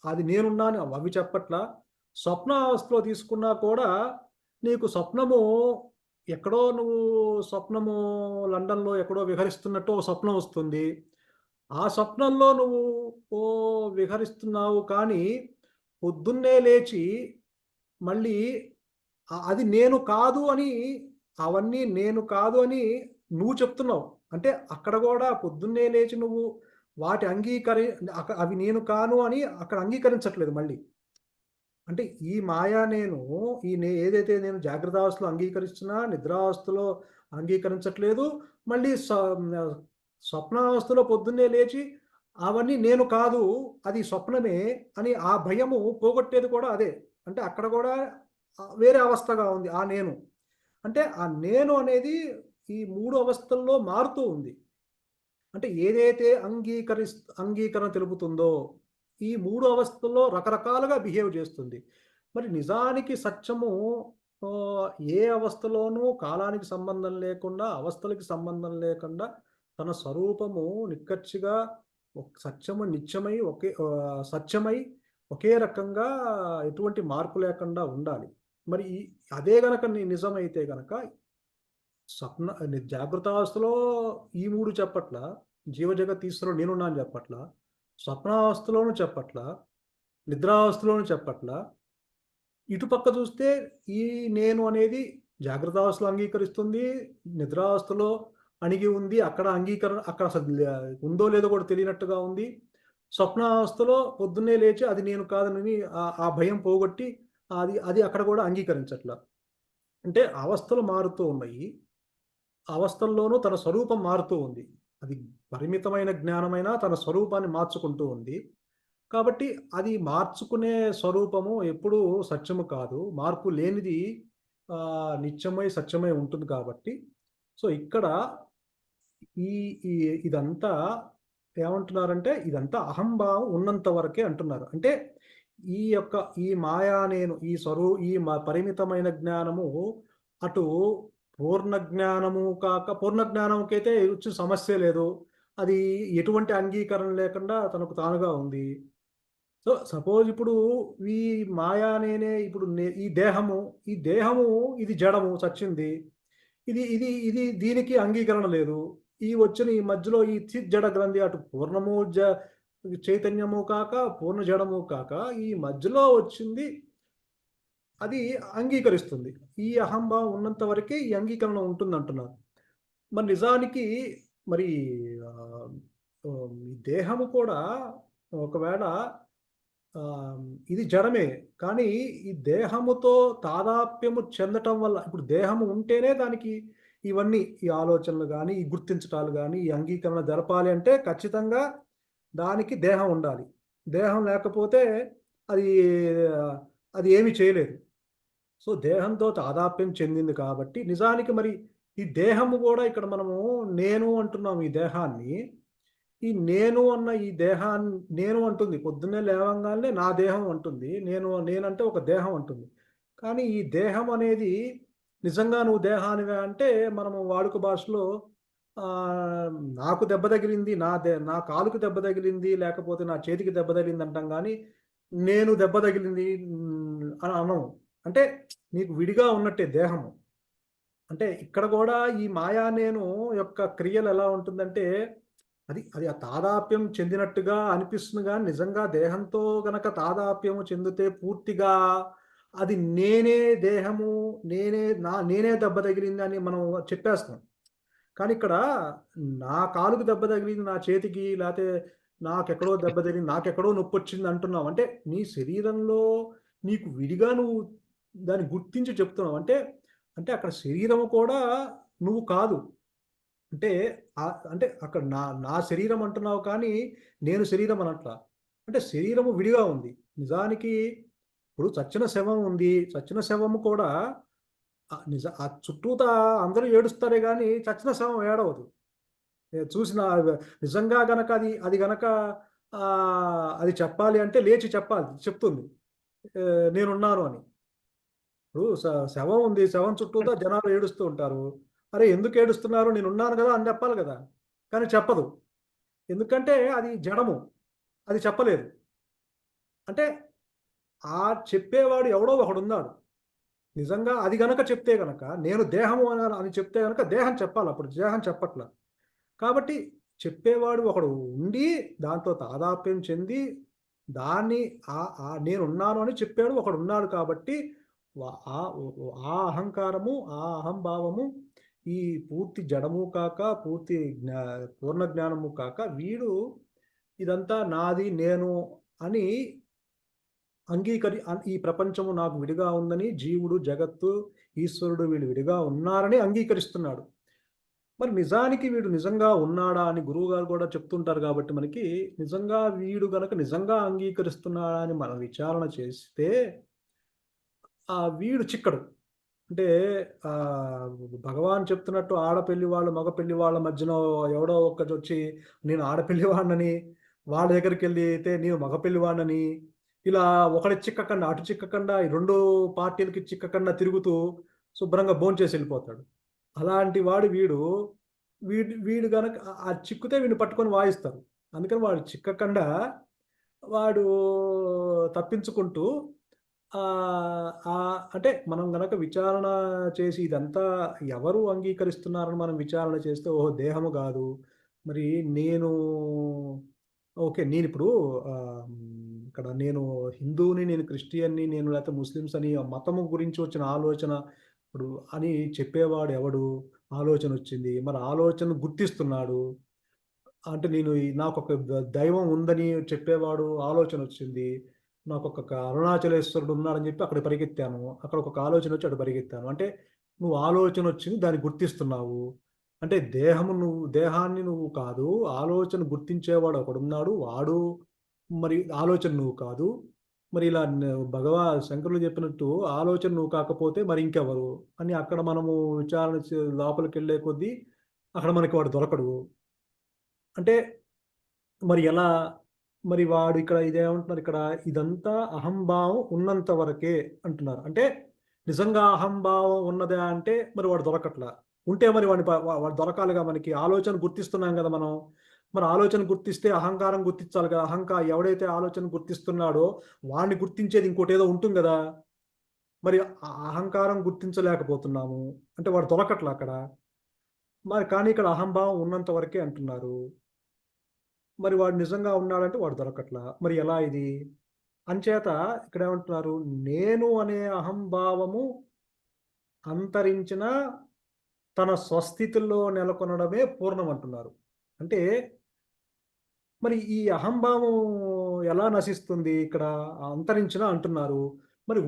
అది నేనున్నాను అవి చెప్పట్లా. స్వప్నావస్థలో తీసుకున్నా కూడా నీకు స్వప్నము లండన్లో ఎక్కడో విహరిస్తున్నట్టు ఒక స్వప్నం వస్తుంది. ఆ స్వప్నంలో నువ్వు విహరిస్తున్నావు, కానీ పొద్దున్నే లేచి మళ్ళీ అది నేను కాదు అని, అవన్నీ నేను కాదు అని నువ్వు చెప్తున్నావు. అంటే అక్కడ కూడా పొద్దున్నే లేచి నువ్వు వాటి అవి నేను కాను అని అక్కడ అంగీకరించట్లేదు మళ్ళీ. అంటే ఈ మాయా ఏదైతే నేను జాగ్రత్తావస్థలో అంగీకరిస్తున్నా, నిద్రావస్థలో అంగీకరించట్లేదు. మళ్ళీ స్వప్నావస్థలో పొద్దున్నే లేచి అవన్నీ నేను కాదు, అది స్వప్నమే అని ఆ భయము పోగొట్టేది కూడా అదే. అంటే అక్కడ కూడా వేరే అవస్థగా ఉంది ఆ నేను. అంటే ఆ నేను అనేది ఈ మూడు అవస్థల్లో మారుతూ ఉంది. అంటే ఏదైతే అంగీకరణ తెలుపుతుందో ఈ మూడు అవస్థల్లో రకరకాలుగా బిహేవ్ చేస్తుంది. మరి నిజానికి సత్యము ఏ అవస్థలోనూ కాలానికి సంబంధం లేకుండా, అవస్థలకి సంబంధం లేకుండా తన స్వరూపము నిక్కచ్చిగా సత్యము నిత్యమై సత్యమై ఒకే రకంగా ఎటువంటి మార్పు లేకుండా ఉండాలి. మరి అదే గనక నిజమైతే గనక జాగ్రత్తావస్థలో ఈ మూడు చెప్పట్ల, జీవజగత్ ఈశ్వరుడు నేనున్నా అని చెప్పట్ల, స్వప్నావస్థలోనూ చెప్పట్ల, నిద్రావస్థలోనూ చెప్పట్ల. ఇటుపక్క చూస్తే ఈ నేను అనేది జాగ్రత్తావస్థలో అంగీకరిస్తుంది, నిద్రావస్థలో అణిగి ఉంది, అక్కడ అక్కడ అసలు ఉందో లేదో కూడా తెలియనట్టుగా ఉంది. స్వప్నావస్థలో పొద్దున్నే లేచి అది నేను కాదని ఆ భయం పోగొట్టి అది అక్కడ కూడా అంగీకరించట్ల. అంటే అవస్థలు మారుతూ ఉన్నాయి, అవస్థల్లోనూ తన స్వరూపం మారుతూ ఉంది. అది పరిమితమైన జ్ఞానమైన తన స్వరూపాన్ని మార్చుకుంటూ ఉంది. కాబట్టి అది మార్చుకునే స్వరూపము ఎప్పుడూ సత్యము కాదు, మార్పు లేనిది నిత్యమై సత్యమై ఉంటుంది. కాబట్టి సో ఇక్కడ ఇదంతా ఏమంటున్నారంటే ఇదంతా అహంభావం ఉన్నంత వరకే అంటున్నారు. అంటే ఈ మాయా నేను ఈ పరిమితమైన జ్ఞానము అటు పూర్ణ జ్ఞానముకైతే వచ్చిన సమస్య లేదు, అది ఎటువంటి అంగీకరణ లేకుండా తనకు తానుగా ఉంది. సో సపోజ్ ఇప్పుడు ఈ మాయా నేనే ఇప్పుడు ఈ దేహము ఇది జడము, చచ్చింది, ఇది దీనికి అంగీకరణ లేదు. ఈ మధ్యలో ఈ జడ గ్రంథి అటు పూర్ణము చైతన్యము కాక పూర్ణ జడము కాక ఈ మధ్యలో వచ్చింది అది అంగీకరిస్తుంది. ఈ అహంభావం ఉన్నంత వరకే ఈ అంగీకరణ ఉంటుంది అంటున్నారు. మరి నిజానికి మరి ఆహ్, ఈ దేహము కూడా ఒకవేళ ఇది జడమే. కానీ ఈ దేహముతో తాదాప్యము చెందటం వల్ల ఇప్పుడు దేహము ఉంటేనే దానికి ఇవన్నీ ఈ ఆలోచనలు గానీ, ఈ గుర్తించటాలు గానీ, ఈ అంగీకరణ జరపాలి అంటే ఖచ్చితంగా దానికి దేహం ఉండాలి. దేహం లేకపోతే అది అది ఏమి చేయలేదు. సో, దేహంతో తాదాప్యం చెందింది కాబట్టి నిజానికి మరి ఈ దేహము గూడా ఇక్కడ మనము నేను అంటున్నాం ఈ దేహాన్ని. ఈ నేను అన్న ఈ నేను అంటుంది. పొద్దున్నే లేవంగాల్నే నా దేహం అంటుంది. నేనంటే ఒక దేహం అంటుంది. కానీ ఈ దేహం అనేది నిజంగా నువ్వు దేహానివా అంటే మనము వాడుక భాషలో ఆహ్, నాకు దెబ్బ తగిలింది. నా కాలుకి దెబ్బ తగిలింది. లేకపోతే నా చేతికి దెబ్బ తగిలింది అంటాం గానీ, నేను దెబ్బ తగిలింది అని అనం. అంటే నీకు విడిగా ఉన్నట్టే దేహము. అంటే ఇక్కడ గూడా ఈ మాయా నేను యొక్క క్రియలు ఎలా ఉంటుందంటే అది ఆ తాదాప్యం చెందినట్టుగా అనిపిస్తుంది గానీ, నిజంగా దేహంతో గనక తాదాప్యము చెందితే పూర్తిగా అది నేనే దేహము, నేనే దెబ్బ తగిలిందని మనం చెప్పేస్తాం. కానీ ఇక్కడ నా కాలుకి దెబ్బ తగిలింది నా చేతికి, లేతే నాకెక్కడో దెబ్బ తగిలింది, నాకెక్కడో నొప్పొచ్చింది అంటున్నావు. అంటే నీ శరీరంలో నీకు విడిగా నువ్వు దాన్ని గుర్తించి చెప్తున్నావు. అంటే అక్కడ శరీరము కూడా నువ్వు కాదు. అంటే అంటే అక్కడ నా శరీరం అంటున్నావు కానీ, నేను శరీరం అనట్లా. అంటే శరీరము విడిగా ఉంది. నిజానికి ఇప్పుడు చచ్చిన శవం ఉంది. చచ్చిన శవము కూడా ఆ చుట్టూతా అందరూ ఏడుస్తారే గానీ, చచ్చిన శవం ఏడవదు. చూసిన నిజంగా గనక అది గనక అది చెప్పాలి అంటే లేచి చెప్పాలి. చెప్తుంది. నేనున్నాను అని. ఇప్పుడు శవం ఉంది. శవం చుట్టూతా జనాలు ఏడుస్తూ ఉంటారు. అరే! ఎందుకు ఏడుస్తున్నారు? నేనున్నాను గదా! అని చెప్పాలి గదా! కానీ చెప్పదు. ఎందుకంటే అది జడము. అది చెప్పలేదు. అంటే చెప్పేవాడు ఎవడో ఒకడున్నాడు. నిజంగా అది గనక చెప్తే గనక నేను దేహము అని చెప్తే గనక దేహం చెప్పాలి. అప్పుడు దేహం చెప్పట్ల. కాబట్టి చెప్పేవాడు ఒకడు ఉండి దాంతో తాదాప్యం చెంది దాన్ని నేనున్నాను అని చెప్పాడు ఒకడున్నాడు కాబట్టి వ ఆ అహంకారము, ఆ అహంభావము ఈ పూర్తి జడము కాక, పూర్తి పూర్ణ జ్ఞానము కాక వీడు ఇదంతా నాది, నేను అని ఈ ప్రపంచము నాకు విడిగా ఉందని జీవుడు, జగత్తు, ఈశ్వరుడు వీళ్ళు విడిగా ఉన్నారని అంగీకరిస్తున్నాడు. మరి నిజానికి వీడు నిజంగా ఉన్నాడా అని గురువుగారు కూడా చెప్తుంటారు కాబట్టి మనకి నిజంగా వీడు గనక నిజంగా అంగీకరిస్తున్నాడా అని మనం విచారణ చేస్తే వీడు చిక్కడు. అంటే భగవాన్ చెప్తున్నట్టు ఆడపెళ్లి వాళ్ళు, మగ పెళ్లి వాళ్ళ మధ్యన ఎవడో ఒక్కడొచ్చి నేను ఆడపెళ్లి వాడినని, వాళ్ళ దగ్గరికెళ్లి అయితే నేను మగ పెళ్లి వాడినని, ఇలా ఒకడికి చిక్కకుండా, అటు చిక్కకుండా ఈ 2 పార్టీలకి చిక్కకుండా తిరుగుతూ శుభ్రంగా భోంచేసి ఎళ్ళిపోతాడు. అలాంటి వాడు వీడు గనక చిక్కుతే వీడిని పట్టుకొని వాయిస్తారు. అందుకని వాడు చిక్కకుండా వాడు తప్పించుకుంటూ అంటే మనం గనక విచారణ చేసి ఇదంతా ఎవరు అంగీకరిస్తున్నారని మనం విచారణ చేస్తే ఓహో! దేహము గాదు. మరి నేను ఓకే. నేనిప్పుడు ఇక్కడ నేను హిందువుని, నేను క్రిస్టియన్‌ని, నేను లేతే ముస్లిమ్స్ అని ఆ మతము గురించి వచ్చిన ఆలోచన ఇప్పుడు అని చెప్పేవాడు ఎవడు? ఆలోచనొచ్చింది. మరి ఆలోచనను గుర్తిస్తున్నాడు. అంటే నేను నాకొక దైవం ఉందని చెప్పేవాడు ఆలోచనొచ్చింది. నాకొక అరుణాచలేశ్వరుడు ఉన్నాడని చెప్పి అక్కడికి పరిగెత్తాను. అక్కడ ఒక ఆలోచనొచ్చి అటు పరిగెత్తాను. అంటే నువ్వు ఆలోచనొచ్చింది దాన్ని గుర్తిస్తున్నావు. అంటే దేహాన్ని నువ్వు కాదు. ఆలోచన గుర్తించేవాడు ఒకడున్నాడు. వాడు మరి ఆలోచన నువ్వు కాదు. మరి ఇలా శంకరులు చెప్పినట్టు ఆలోచన నువ్వు కాకపోతే మరి ఇంకెవరు? అని అక్కడ మనము విచారణ లోపలికెళ్ళే కొద్దీ అక్కడ మనకి వాడు దొరకడు. అంటే మరి ఎలా? మరి వాడు ఇక్కడ ఇదేమంటున్నారు ఇక్కడ ఇదంతా అహంభావం ఉన్నంత వరకే అంటున్నారు. అంటే నిజంగా అహంభావం ఉన్నదా అంటే మరి వాడు దొరకట్లా. ఉంటే మరి వాడు దొరకాలిగా మనకి. ఆలోచన గుర్తిస్తున్నాం గదా మనం. మరి ఆలోచన గుర్తిస్తే అహంకారం గుర్తించాలి కదా! ఎవడైతే ఆలోచన గుర్తిస్తున్నాడో వాడిని గుర్తించేది ఇంకోటేదో ఉంటుంది గదా! మరి అహంకారం గుర్తించలేకపోతున్నాము. అంటే వాడు దొరకట్లా అక్కడ. మరి కానీ ఇక్కడ అహంభావం ఉన్నంత వరకే అంటున్నారు. మరి వాడు నిజంగా ఉన్నాడంటే వాడు దొరకట్లా. మరి ఎలా ఇది? అంచేత ఇక్కడ ఏమంటున్నారు, నేను అనే అహంభావము అంతరించిన తన స్వస్థితిలో నెలకొనడమే పూర్ణం అంటున్నారు. అంటే మరి ఈ అహంభావం ఎలా నశిస్తుంది? ఇక్కడ అంతరించిన అంటున్నారు. మరి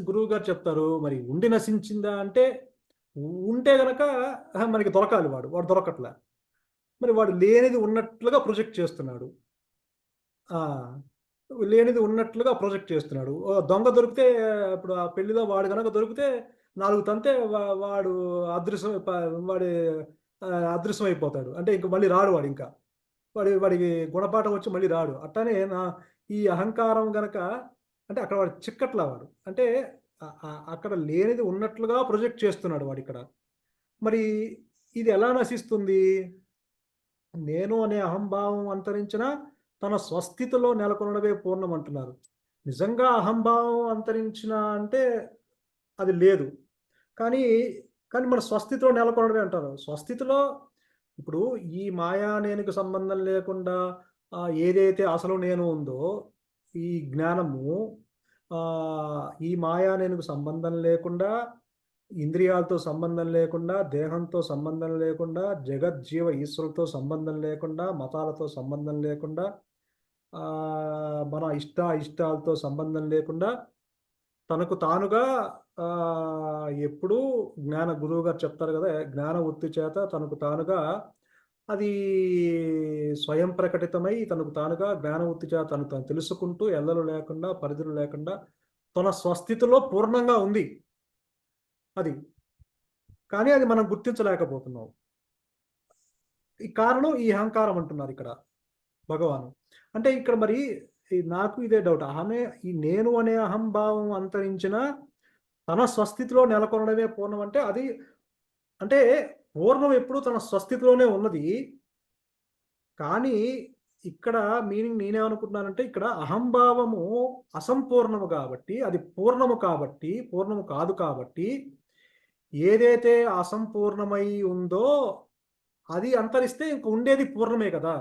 గురువు గారు చెప్తారు, మరి ఉండి నశించిందా అంటే, ఉంటే గనక మనకి దొరకాలి వాడు. వాడు దొరకట్లా. మరి వాడు లేనిది ఉన్నట్లుగా ప్రొజెక్ట్ చేస్తున్నాడు. ఆ! లేనిది ఉన్నట్లుగా ప్రొజెక్ట్ చేస్తున్నాడు. దొంగ దొరికితే ఇప్పుడు ఆ పెళ్లిలో వాడు గనక దొరికితే 4 తంతే వాడు అదృశ్యం వాడి అదృశ్యమైపోతాడు. అంటే ఇంక మళ్ళీ రాడు వాడింకా. వాడికి గుణపాఠం వచ్చి మళ్ళీ రాడు. అట్లనే ఈ అహంకారం గనక అంటే అక్కడ వాడు చిక్కట్లా వాడు. అంటే అక్కడ లేనిది ఉన్నట్లుగా ప్రొజెక్ట్ చేస్తున్నాడు వాడిక్కడ. మరి ఇది ఎలా నశిస్తుంది? నేను అనే అహంభావం అంతరించిన తన స్వస్థితిలో నెలకొనడమే పూర్ణం అంటున్నారు. నిజంగా అహంభావం అంతరించిన అంటే అది లేదు. కానీ, కానీ మన స్వస్థితిలో నెలకొనడమే అంటారు. స్వస్థితిలో ఇప్పుడు ఈ మాయా నేనుకి సంబంధం లేకుండా ఏదైతే అసలు నేను ఉందో ఈ జ్ఞానము ఈ మాయా నేనుకు సంబంధం లేకుండా, ఇంద్రియాలతో సంబంధం లేకుండా, దేహంతో సంబంధం లేకుండా, జగజ్జీవ ఈశ్వరులతో సంబంధం లేకుండా, మతాలతో సంబంధం లేకుండా, మన ఇష్టాలతో సంబంధం లేకుండా తనకు తానుగా ఎప్పుడూ గురువు గారు చెప్తారు కదా, జ్ఞాన వృత్తి చేత తనకు తానుగా అది స్వయం ప్రకటితమై తనకు తానుగా జ్ఞాన వృత్తి చేత తను తెలుసుకుంటూ ఎల్లలు లేకుండా, పరిధులు లేకుండా తన స్వస్థితిలో పూర్ణంగా ఉంది అది. కానీ అది మనం గుర్తించలేకపోతున్నాం. ఈ కారణం ఈ అహంకారం అంటున్నారు ఇక్కడ భగవాను. అంటే ఇక్కడ మరి నాకు ఇదే డౌట్. ఈ నేను అనే అహంభావం అంతరించిన తన స్వస్థితిలో నెలకొనడమే పూర్ణం అంటే అది అంటే పూర్ణం ఎప్పుడు తన స్వస్థితిలోనే ఉన్నది. కానీ ఇక్కడ మీనింగ్ నేనేమనుకుంటున్నానంటే ఇక్కడ అహంభావము అసంపూర్ణము కాబట్టి, అది పూర్ణము కాబట్టి, పూర్ణము కాదు కాబట్టి, ఏదైతే అసంపూర్ణమై ఉందో అది అంతరిస్తే ఇంక ఉండేది పూర్ణమే కదా!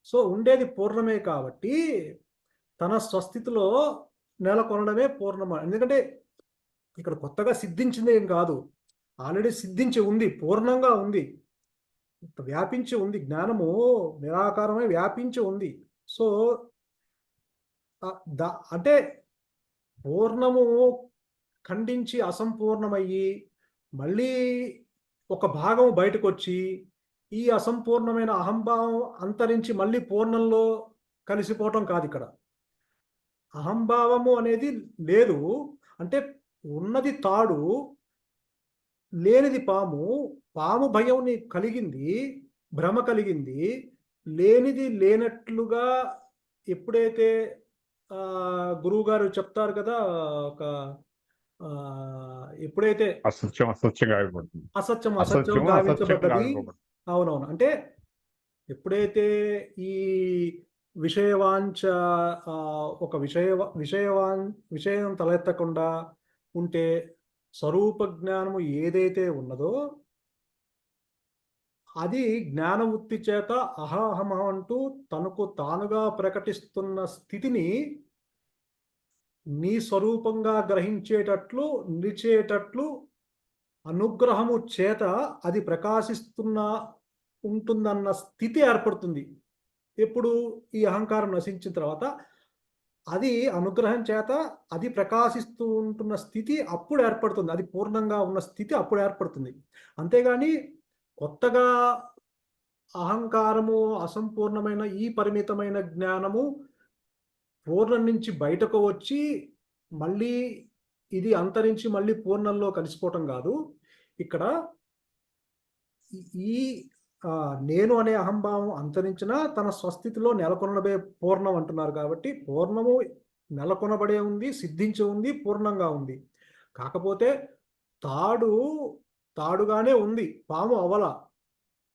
సో, ఉండేది పూర్ణమే కాబట్టి తన స్వస్థితిలో నెలకొనడమే పూర్ణమ. ఎందుకంటే ఇక్కడ కొత్తగా సిద్ధించింది ఏం కాదు. ఆల్రెడీ సిద్ధించి ఉంది. పూర్ణంగా ఉంది. వ్యాపించి ఉంది. జ్ఞానము నిరాకారమై వ్యాపించి ఉంది. సో, అంటే పూర్ణము ఖండించి అసంపూర్ణమయ్యి మళ్ళీ ఒక భాగం బయటకొచ్చి ఈ అసంపూర్ణమైన అహంభావం అంతరించి మళ్ళీ పూర్ణంలో కలిసిపోవటం కాదిక్కడ. అహంభావము అనేది లేదు. అంటే ఉన్నది తాడు, లేనిది పాము. పాము భయం నీకు కలిగింది, భ్రమ కలిగింది. లేనిది లేనట్లుగా ఎప్పుడైతే గురువుగారు చెప్తారు కదా, ఒక ఎప్పుడైతే అసత్యం అసత్యం గావించబడ్డది. అవునవును. అంటే ఎప్పుడైతే ఈ విషయవాంఛ ఒక విషయం తలెత్తకుండా ఉంటే స్వరూప జ్ఞానము ఏదైతే ఉన్నదో అది జ్ఞానవృత్తి చేత అహం అంటూ తనకు తానుగా ప్రకటిస్తున్న స్థితిని నీ స్వరూపంగా గ్రహించేటట్లు నిలిచేటట్లు అనుగ్రహము చేత అది ఉంటుందన్న స్థితి ఏర్పడుతుంది. ఎప్పుడు ఈ అహంకారం నశించిన తర్వాత అది అనుగ్రహం చేత అది ప్రకాశిస్తూ ఉంటున్న స్థితి అప్పుడు ఏర్పడుతుంది. అది పూర్ణంగా ఉన్న స్థితి అప్పుడు ఏర్పడుతుంది. అంతేగాని కొత్తగా అహంకారము అసంపూర్ణమైన ఈ పరిమితమైన జ్ఞానము పూర్ణం నుంచి బయటకు వచ్చి మళ్ళీ ఇది అంతరించి మళ్ళీ పూర్ణంలో కలిసిపోవటం కాదు. ఇక్కడ ఈ నేను అనే అహంభావం అంతరించిన తన స్వస్థితిలో నెలకొనబడే పూర్ణం అంటున్నారు కాబట్టి పూర్ణము నెలకొనబడే ఉంది, సిద్ధించి ఉంది, పూర్ణంగా ఉంది. కాకపోతే తాడుగానే ఉంది, పాము అవల.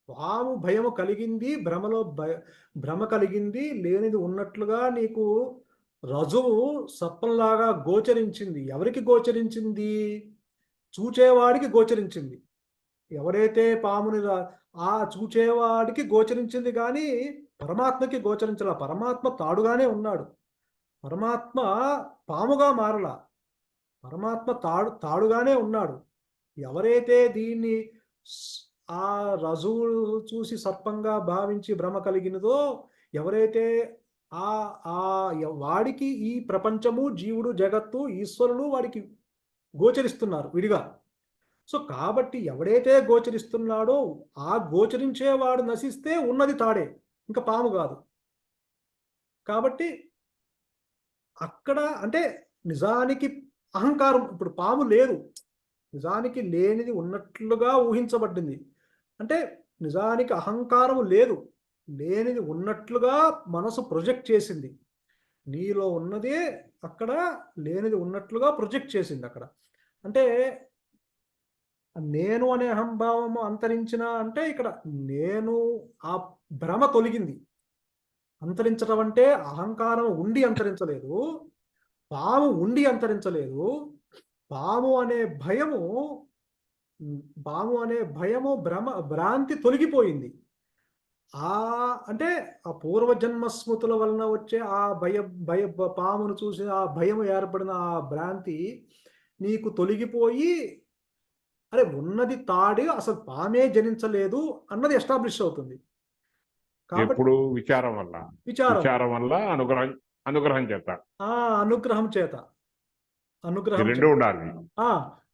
పాము భయము కలిగింది, భ్రమ కలిగింది, లేనిది ఉన్నట్లుగా నీకు రజువు సర్పంలాగా గోచరించింది. ఎవరికి గోచరించింది? చూచేవాడికి గోచరించింది. ఎవరైతే పాముని చూచేవాడికి గోచరించింది కానీ పరమాత్మకి గోచరించాల. పరమాత్మ తాడుగానే ఉన్నాడు. పరమాత్మ పాముగా మారలా. పరమాత్మ తాడుగానే ఉన్నాడు. ఎవరైతే దీన్ని ఆ రజువు చూసి సర్పంగా భావించి భ్రమ కలిగినదో, ఎవరైతే ఆ ఆ వాడికి ఈ ప్రపంచము, జీవుడు, జగత్తు, ఈశ్వరులు వాడికి గోచరిస్తున్నారు విడిగా. సో కాబట్టి ఎవడైతే గోచరిస్తున్నాడో ఆ గోచరించేవాడు నశిస్తే ఉన్నది తాడే, ఇంకా పాము కాదు. కాబట్టి అక్కడ అంటే నిజానికి అహంకారం, ఇప్పుడు పాము లేదు, నిజానికి లేనిది ఉన్నట్లుగా ఊహించబడింది. అంటే నిజానికి అహంకారం లేదు, లేనిది ఉన్నట్లుగా మనసు ప్రొజెక్ట్ చేసింది. నీలో ఉన్నదే అక్కడ లేనిది ఉన్నట్లుగా ప్రొజెక్ట్ చేసింది అక్కడ. అంటే నేను అనే అహంభావము అంతరించిన అంటే ఇక్కడ నేను ఆ భ్రమ తొలగింది. అంతరించడం అంటే అహంకారం ఉండి అంతరించలేదు, పాము ఉండి అంతరించలేదు. పాము అనే భయము భ్రాంతి తొలగిపోయింది. అంటే ఆ పూర్వజన్మ స్మృతుల వలన వచ్చే ఆ భయ పామును చూసి ఆ భయం ఏర్పడిన ఆ భ్రాంతి నీకు తొలగిపోయి, అరే ఉన్నది తాడి, అసలు పామే జనించలేదు అన్నది ఎస్టాబ్లిష్ అవుతుంది. కాబట్టి ఎప్పుడు విచారం వల్ల విచారం విచారం వల్ల అనుగ్రహం చేత అనుగ్రహం చేత అనుగ్రహం రెండు ఉండాలి.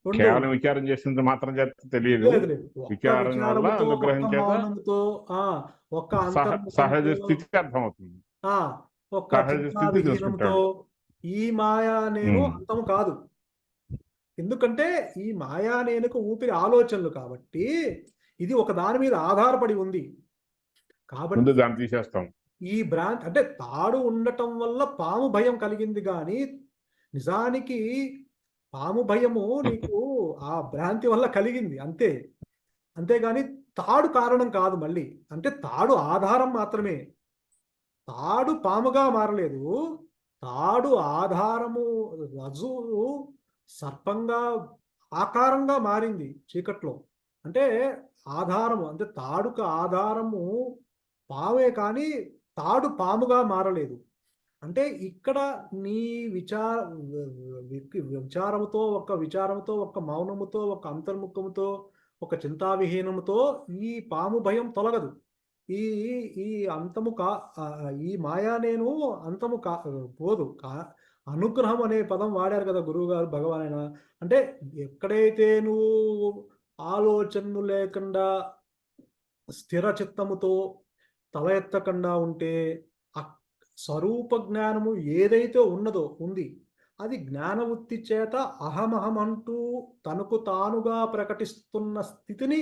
రెండు కేవలం విచారం చేసినంత మాత్రం చేత తెలియదు. లేదు లేదు. ఒక్క విచారం వల్ల విచారముతో, అనుగ్రహం ఒక్క చేత మౌనముతో, ఒక్క సహజ అంతర్ముఖంతో, స్థితి అర్థమవుతుంది. ఒక్క సహజ స్థితి చింతావిహీనంతో తెలుసుకుంటాడు. ఈ మాయా నేను ఉమ్. అంతము కాదు. ఎందుకంటే ఈ మాయా నేనుకు ఊపిరి ఆలోచనలు కాబట్టి ఇది ఒక దాని మీద ఆధారపడి ఉంది. ముందు కాబట్టి దాన్ని తీసేస్తాం. ఈ భ్రాంతి అంటే తాడు ఉండటం వల్ల పాము భయం కలిగింది కానీ నిజానికి పాము భయము నీకు ఆ భ్రాంతి వల్ల కలిగింది అంతే. అంతేగాని తాడు కారణం కాదు. మళ్ళీ అంటే తాడు ఆధారం మాత్రమే, తాడు పాముగా మారలేదు. తాడు ఆధారము, రజువు సర్పంగా ఆకారంగా మారింది చీకట్లో. అంటే ఆధారము, అంటే తాడుకు ఆధారము పామే కానీ తాడు పాముగా మారలేదు. అంటే ఇక్కడ నీ విచారముతో, ఒక మౌనముతో, ఒక అంతర్ముఖముతో, ఒక చింతావిహీనముతో ఈ పాము భయం తొలగదు. ఈ ఈ అంతము కా ఈ మాయా నేను అంతము పోదు. అనుగ్రహం అనే పదం వాడారు కదా గురువు గారు, భగవాన్. అంటే ఎక్కడైతే నువ్వు ఆలోచనలు లేకుండా స్థిర చిత్తముతో తల ఎత్తకుండా ఉంటే స్వరూప జ్ఞానము ఏదైతే ఉంది అది జ్ఞానవృత్తి చేత అహమహం అంటూ తనకు తానుగా ప్రకటిస్తున్న స్థితిని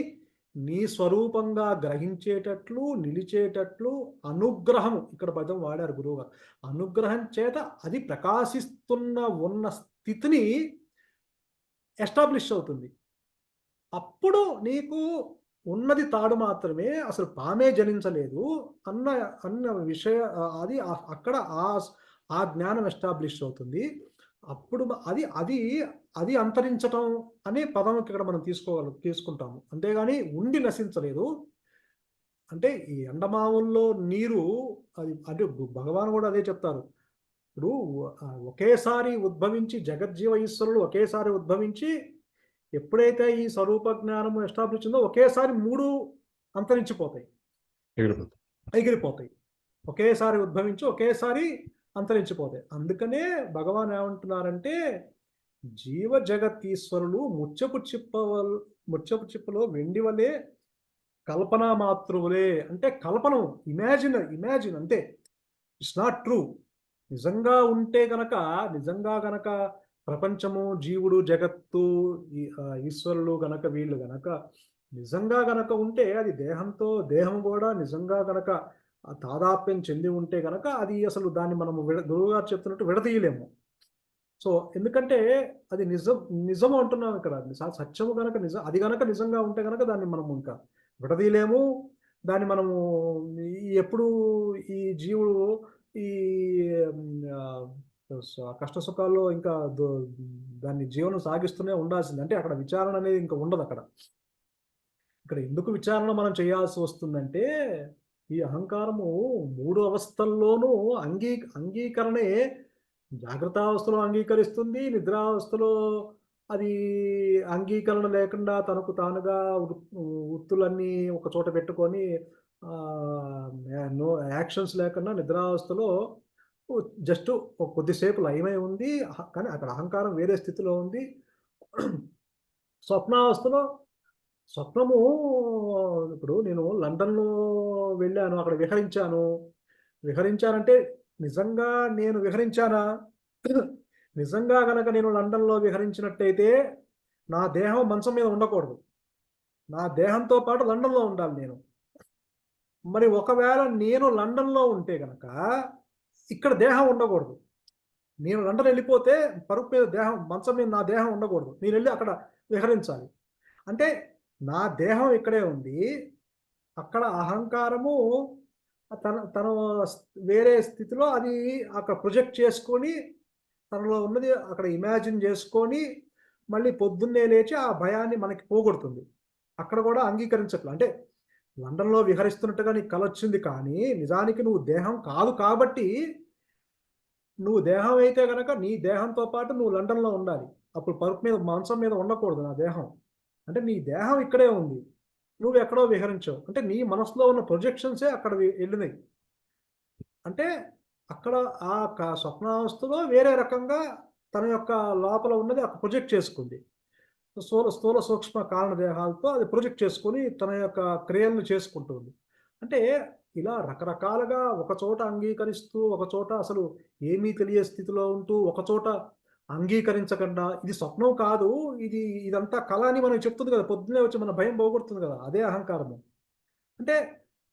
నీ స్వరూపంగా గ్రహించేటట్లు, నిలిచేటట్లు అనుగ్రహము, ఇక్కడ పదం వాడారు గురువుగారు, అనుగ్రహం చేత అది ప్రకాశిస్తున్న ఉన్న స్థితిని ఎస్టాబ్లిష్ అవుతుంది. అప్పుడు నీకు ఉన్నది తాడు మాత్రమే, అసలు పామే జనించలేదు అన్న విషయ అది అక్కడ ఆ జ్ఞానం ఎస్టాబ్లిష్ అవుతుంది. అప్పుడు అది అది అది అంతరించటం అనే పదం ఇక్కడ మనం తీసుకుంటాము. అంతేగాని ఉండి నశించలేదు. అంటే ఈ ఎండమావుల్లో నీరు అది అంటే భగవాన్ కూడా అదే చెప్తారు. ఇప్పుడు ఒకేసారి ఉద్భవించి జగజ్జీవ ఈశ్వరులు ఒకేసారి ఉద్భవించి ఎప్పుడైతే ఈ స్వరూప జ్ఞానము ఎస్టాబ్లిష్ ఉందో ఒకేసారి 3 అంతరించిపోతాయి, ఎగిరిపోతాయి. ఒకేసారి ఉద్భవించి ఒకేసారి అంతరించిపోతాయి. అందుకనే భగవాన్ ఏమంటున్నారంటే జీవ జగతీశ్వరులు ముత్యపు చిప్పలో వెండి వలె కల్పనా మాతృవులే. అంటే కల్పనం, ఇమాజిన్ అంతే, ఇట్స్ నాట్ ట్రూ. నిజంగా గనక ప్రపంచము, జీవుడు, జగత్తు, ఈశ్వరులు గనక వీళ్ళు గనక నిజంగా గనక ఉంటే, అది దేహం కూడా నిజంగా గనక తాదాత్మ్యం చెంది ఉంటే గనక అది అసలు దాన్ని మనము గురువుగారు చెప్తున్నట్టు విడదీయలేము. సో ఎందుకంటే అది నిజం అంటున్నాం ఇక్కడ. సత్యము గనక అది గనక నిజంగా ఉంటే గనక దాన్ని మనము ఇంకా విడదీయలేము. దాన్ని మనము ఎప్పుడు ఈ జీవుడు ఈ కష్ట సుఖాల్లో ఇంకా దాన్ని జీవనం సాగిస్తూనే ఉండాల్సింది. అంటే అక్కడ విచారణ అనేది ఇంకా ఉండదు. ఇక్కడ ఎందుకు విచారణ మనం చేయాల్సి వస్తుందంటే ఈ అహంకారము 3 అవస్థల్లోనూ అంగీకరణే జాగ్రత్తావస్థలో అంగీకరిస్తుంది, నిద్రావస్థలో అది అంగీకరణ లేకుండా తనకు తానుగా వృత్తులన్నీ ఒక చోట పెట్టుకొని నో యాక్షన్స్ లేకుండా నిద్రావస్థలో జస్ట్ కొద్దిసేపు లయమై ఉంది. కానీ అక్కడ అహంకారం వేరే స్థితిలో ఉంది. స్వప్నావస్థలో స్వప్నము ఇప్పుడు నేను లండన్‌లో వెళ్ళాను, అక్కడ విహరించాను. విహరించానంటే నిజంగా నేను విహరించానా? నిజంగా గనక నేను లండన్‌లో విహరించినట్టయితే నా దేహం మంచం మీద ఉండకూడదు. నా దేహంతో పాటు లండన్‌లో ఉండాలి నేను. మరి ఒకవేళ నేను లండన్‌లో ఉంటే గనక ఇక్కడ దేహం ఉండకూడదు. నేను లండన్ వెళ్ళిపోతే పరుపు మీద దేహం మంచం మీద నా దేహం ఉండకూడదు. నేనెళ్ళి అక్కడ విహరించాలి. అంటే నా దేహం ఇక్కడే ఉంది. అక్కడ అహంకారము తన వేరే స్థితిలో అది అక్కడ ప్రొజెక్ట్ చేసుకొని తనలో ఉన్నది అక్కడ ఇమాజిన్ చేసుకొని మళ్ళీ పొద్దున్నే లేచి ఆ భయాన్ని మనకి పోగొడుతుంది. అక్కడ కూడా అంగీకరించట్లే. అంటే లండన్‌లో విహరిస్తున్నట్టుగా నీకు కలొచ్చింది కానీ నిజానికి నువ్వు దేహం కాదు కాబట్టి నువ్వు దేహం అయితే గనక నీ దేహంతో పాటు నువ్వు లండన్‌లో ఉండాలి. అప్పుడు పరుపు మీద మంచం మీద ఉండకూడదు నా దేహం. అంటే నీ దేహం ఇక్కడే ఉంది. నువ్వెక్కడో విహరించావు. అంటే నీ మనసులో ఉన్న ప్రొజెక్షన్సే అక్కడ ఎళ్ళినాయి. అంటే అక్కడ ఆ స్వప్నావస్థలో వేరే రకంగా తన యొక్క లోపల ఉన్నది అక్కడ ప్రొజెక్ట్ చేసుకుంది. స్థూల, సూక్ష్మ కారణ దేహాలతో అది ప్రొజెక్ట్ చేసుకొని తన యొక్క క్రియలను చేసుకుంటుంది. అంటే ఇలా రకరకాలుగా ఒకచోట అంగీకరిస్తూ, ఒకచోట అసలు ఏమీ తెలియని స్థితిలో ఉంటూ, ఒకచోట అంగీకరించకుండా ఇది స్వప్నం కాదు, ఇదంతా కల అని మనకు చెప్తుంది కదా! పొద్దున్నే వచ్చి మన భయం పోగొడుతుంది కదా! అదే అహంకారము. అంటే